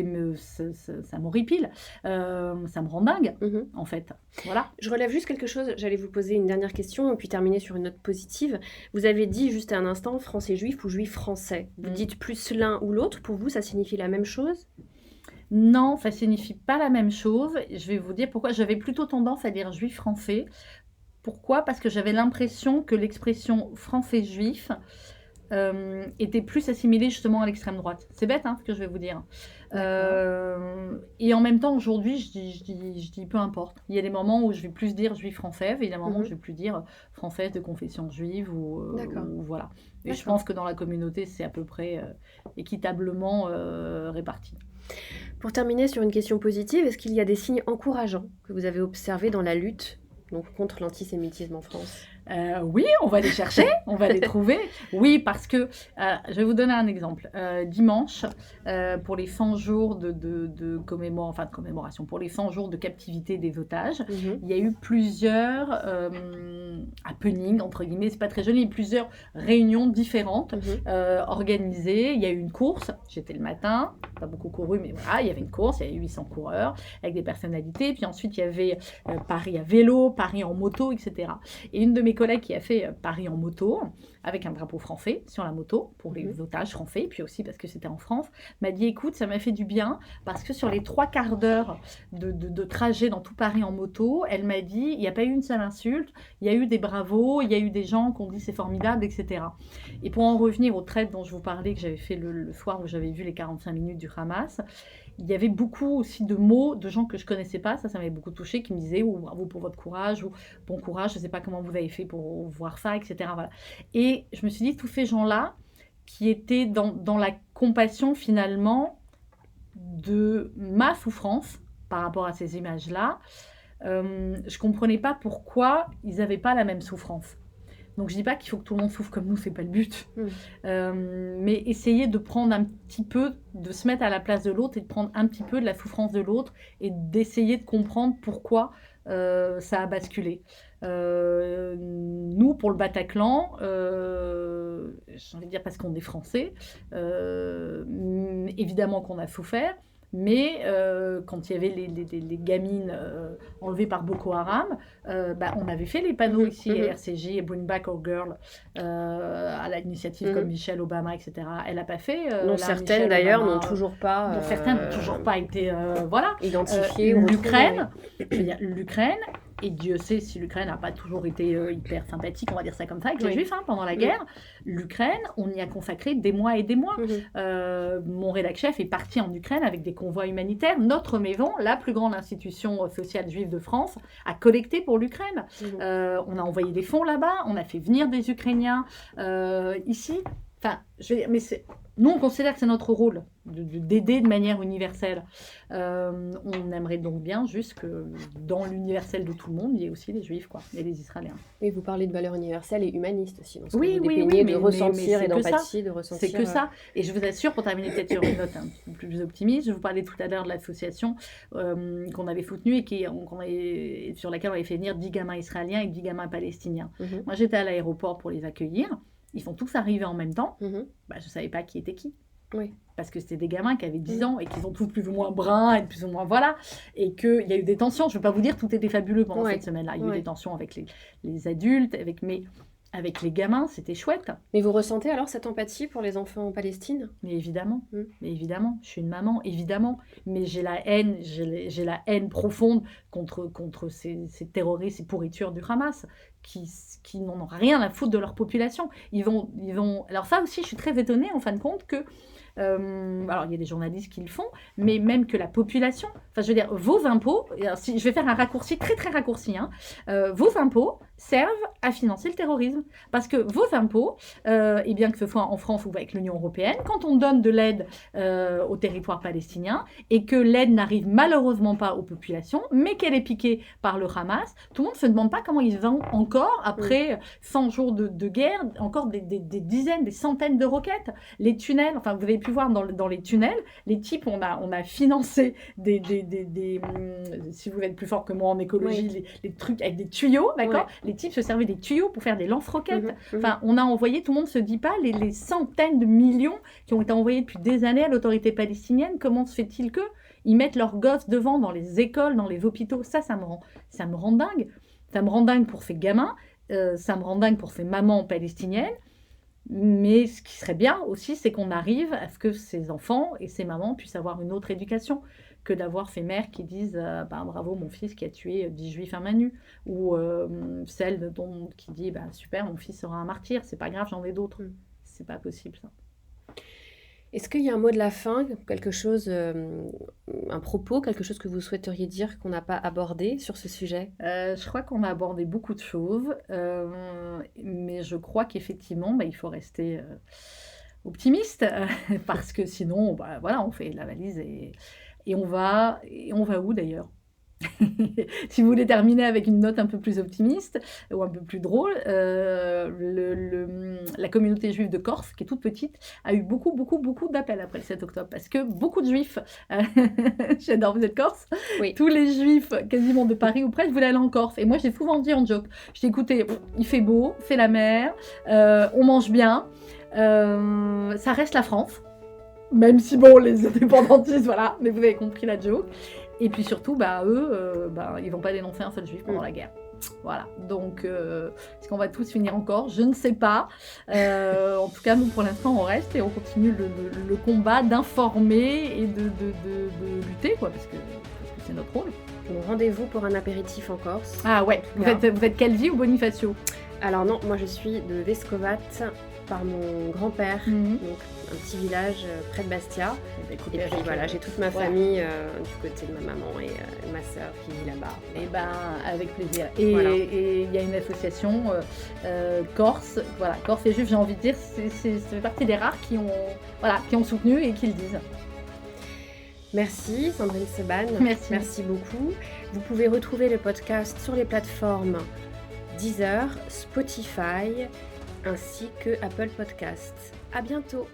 m'horripile, ça me rend dingue, en fait. Voilà. Je relève juste quelque chose, j'allais vous poser une dernière question et puis terminer sur une note positive. Vous avez dit juste à un instant français juif ou juif français. Vous dites plus l'un ou l'autre, pour vous ça signifie la même chose ? Non, ça ne signifie pas la même chose. Je vais vous dire pourquoi. J'avais plutôt tendance à dire juif français. Pourquoi ? Parce que j'avais l'impression que l'expression français juif était plus assimilée justement à l'extrême droite. C'est bête, ce que je vais vous dire. Et en même temps, aujourd'hui, je dis peu importe. Il y a des moments où je vais plus dire juif française, et il y a des moments où je vais plus dire française de confession juive, ou voilà. Et je pense que dans la communauté, c'est à peu près équitablement réparti. Pour terminer sur une question positive, est-ce qu'il y a des signes encourageants que vous avez observés dans la lutte contre l'antisémitisme en France ? Oui, on va les chercher, on va les trouver. Oui, parce que, je vais vous donner un exemple. Dimanche, pour les 100 jours de commémoration, pour les 100 jours de captivité des otages, il y a eu plusieurs happenings, entre guillemets, c'est pas très joli, plusieurs réunions différentes organisées. Il y a eu une course, j'étais le matin, pas beaucoup couru, mais voilà, il y avait une course, il y avait 800 coureurs avec des personnalités. Puis ensuite, il y avait Paris à vélo, Paris en moto, etc. Et une de mes collègues qui a fait Paris en moto, avec un drapeau français sur la moto, pour les otages français, puis aussi parce que c'était en France, m'a dit, écoute, ça m'a fait du bien, parce que sur les 3/4 d'heure de trajet dans tout Paris en moto, elle m'a dit, il n'y a pas eu une seule insulte, il y a eu des bravos, il y a eu des gens qui ont dit c'est formidable, etc. Et pour en revenir aux traites dont je vous parlais, que j'avais fait le soir où j'avais vu les 45 minutes du Hamas, il y avait beaucoup aussi de mots de gens que je ne connaissais pas, ça m'avait beaucoup touchée, qui me disaient « bravo pour votre courage » ou « bon courage, je ne sais pas comment vous avez fait pour voir ça », etc. Voilà. Et je me suis dit, tous ces gens-là qui étaient dans la compassion finalement de ma souffrance par rapport à ces images-là, je ne comprenais pas pourquoi ils n'avaient pas la même souffrance. Donc je dis pas qu'il faut que tout le monde souffre comme nous, c'est pas le but. Mais essayer de prendre un petit peu, de se mettre à la place de l'autre et de prendre un petit peu de la souffrance de l'autre et d'essayer de comprendre pourquoi ça a basculé. Nous, pour le Bataclan, j'ai envie de dire parce qu'on est français, évidemment qu'on a souffert. Mais quand il y avait les gamines enlevées par Boko Haram, on avait fait les panneaux ici à RCJ et Bring Back Our Girl à l'initiative comme Michelle Obama, etc. Elle n'a pas fait. Donc certaines d'ailleurs n'ont toujours pas. Donc certaines n'ont toujours pas été identifiées. L'Ukraine, et Dieu sait si l'Ukraine n'a pas toujours été hyper sympathique, on va dire ça comme ça, avec les Juifs pendant la guerre. L'Ukraine, on y a consacré des mois et des mois. Mon rédac chef est parti en Ukraine avec des convois humanitaires. Notre maison, la plus grande institution sociale juive de France, a collecté pour l'Ukraine. On a envoyé des fonds là-bas, on a fait venir des Ukrainiens ici. Enfin, mais nous, on considère que c'est notre rôle d'aider de manière universelle. On aimerait donc bien juste que dans l'universel de tout le monde, il y ait aussi les Juifs, et les Israéliens. Et vous parlez de valeurs universelles et humanistes aussi. Donc oui, de ressentir et d'empathie, de ressentir. C'est que ça. Et je vous assure, pour terminer peut-être sur une note un peu plus optimiste, je vous parlais tout à l'heure de l'association qu'on avait soutenue et sur laquelle on avait fait venir 10 gamins israéliens et 10 gamins palestiniens. Moi, j'étais à l'aéroport pour les accueillir. Ils sont tous arrivés en même temps. Je ne savais pas qui était qui. Parce que c'était des gamins qui avaient 10 ans et qui sont tous plus ou moins bruns et plus ou moins voilà. Et qu'il y a eu des tensions. Je ne veux pas vous dire, tout était fabuleux pendant cette semaine-là. Il y a eu des tensions avec les adultes, avec les gamins, c'était chouette. Mais vous ressentez alors cette empathie pour les enfants en Palestine ? Mais évidemment, je suis une maman, évidemment. Mais j'ai la haine profonde contre ces terroristes, ces pourritures du Hamas qui n'en ont rien à foutre de leur population. Ils vont... Alors ça aussi, je suis très étonnée en fin de compte que... alors il y a des journalistes qui le font, mais même que la population, je veux dire, vos impôts, je vais faire un raccourci très très raccourci, vos impôts servent à financer le terrorisme, parce que vos impôts, et bien que ce soit en France ou avec l'Union européenne, quand on donne de l'aide au territoire palestinien et que l'aide n'arrive malheureusement pas aux populations, mais qu'elle est piquée par le Hamas, tout le monde ne se demande pas comment ils vont encore, après 100 jours de guerre, encore des dizaines, des centaines de roquettes, les tunnels, enfin vous avez pu voir dans les tunnels, les types, on a financé si vous êtes plus fort que moi en écologie, les trucs avec des tuyaux, d'accord ? Les types se servaient des tuyaux pour faire des lance-roquettes. Enfin, on a envoyé, tout le monde ne se dit pas, les centaines de millions qui ont été envoyés depuis des années à l'autorité palestinienne, comment se fait-il qu'ils mettent leurs gosses devant dans les écoles, dans les hôpitaux ? Ça me rend dingue. Ça me rend dingue pour ces gamins, ça me rend dingue pour ces mamans palestiniennes. Mais ce qui serait bien aussi, c'est qu'on arrive à ce que ces enfants et ces mamans puissent avoir une autre éducation que d'avoir ces mères qui disent bravo mon fils qui a tué 10 juifs à main nue, ou celle qui dit super, mon fils sera un martyr, c'est pas grave, j'en ai d'autres. C'est pas possible ça. Est-ce qu'il y a un mot de la fin, quelque chose, un propos, quelque chose que vous souhaiteriez dire qu'on n'a pas abordé sur ce sujet ? Je crois qu'on a abordé beaucoup de choses, mais je crois qu'effectivement, il faut rester optimiste, parce que sinon, on fait la valise et on va où d'ailleurs ? Si vous voulez terminer avec une note un peu plus optimiste ou un peu plus drôle, la communauté juive de Corse, qui est toute petite, a eu beaucoup d'appels après le 7 octobre, parce que beaucoup de juifs, j'adore, vous êtes Corse, tous les juifs quasiment de Paris ou presque voulaient aller en Corse, et moi j'ai souvent dit en joke, je dis écoutez, il fait beau, c'est la mer, on mange bien, ça reste la France, même si les indépendantistes, voilà, mais vous avez compris la joke. Et puis surtout, eux, ils vont pas dénoncer un seul juif pendant la guerre. Voilà. Donc, est-ce qu'on va tous finir encore ? Je ne sais pas. En tout cas, nous, pour l'instant, on reste et on continue le combat d'informer et de lutter, parce que c'est notre rôle. Donc, rendez-vous pour un apéritif en Corse. Ah ouais. Vous êtes Calvi ou Bonifacio ? Alors non, moi je suis de Vescovat par mon grand-père, donc un petit village près de Bastia. Et puis voilà, j'ai toute ma famille du côté de ma maman et ma sœur qui vit là-bas. Et avec plaisir. Et il y a une association Corse, Corse et Juifs, j'ai envie de dire, c'est fait partie des rares qui ont soutenu et qui le disent. Merci Sandrine Seban. Merci beaucoup. Vous pouvez retrouver le podcast sur les plateformes Deezer, Spotify ainsi que Apple Podcasts. À bientôt!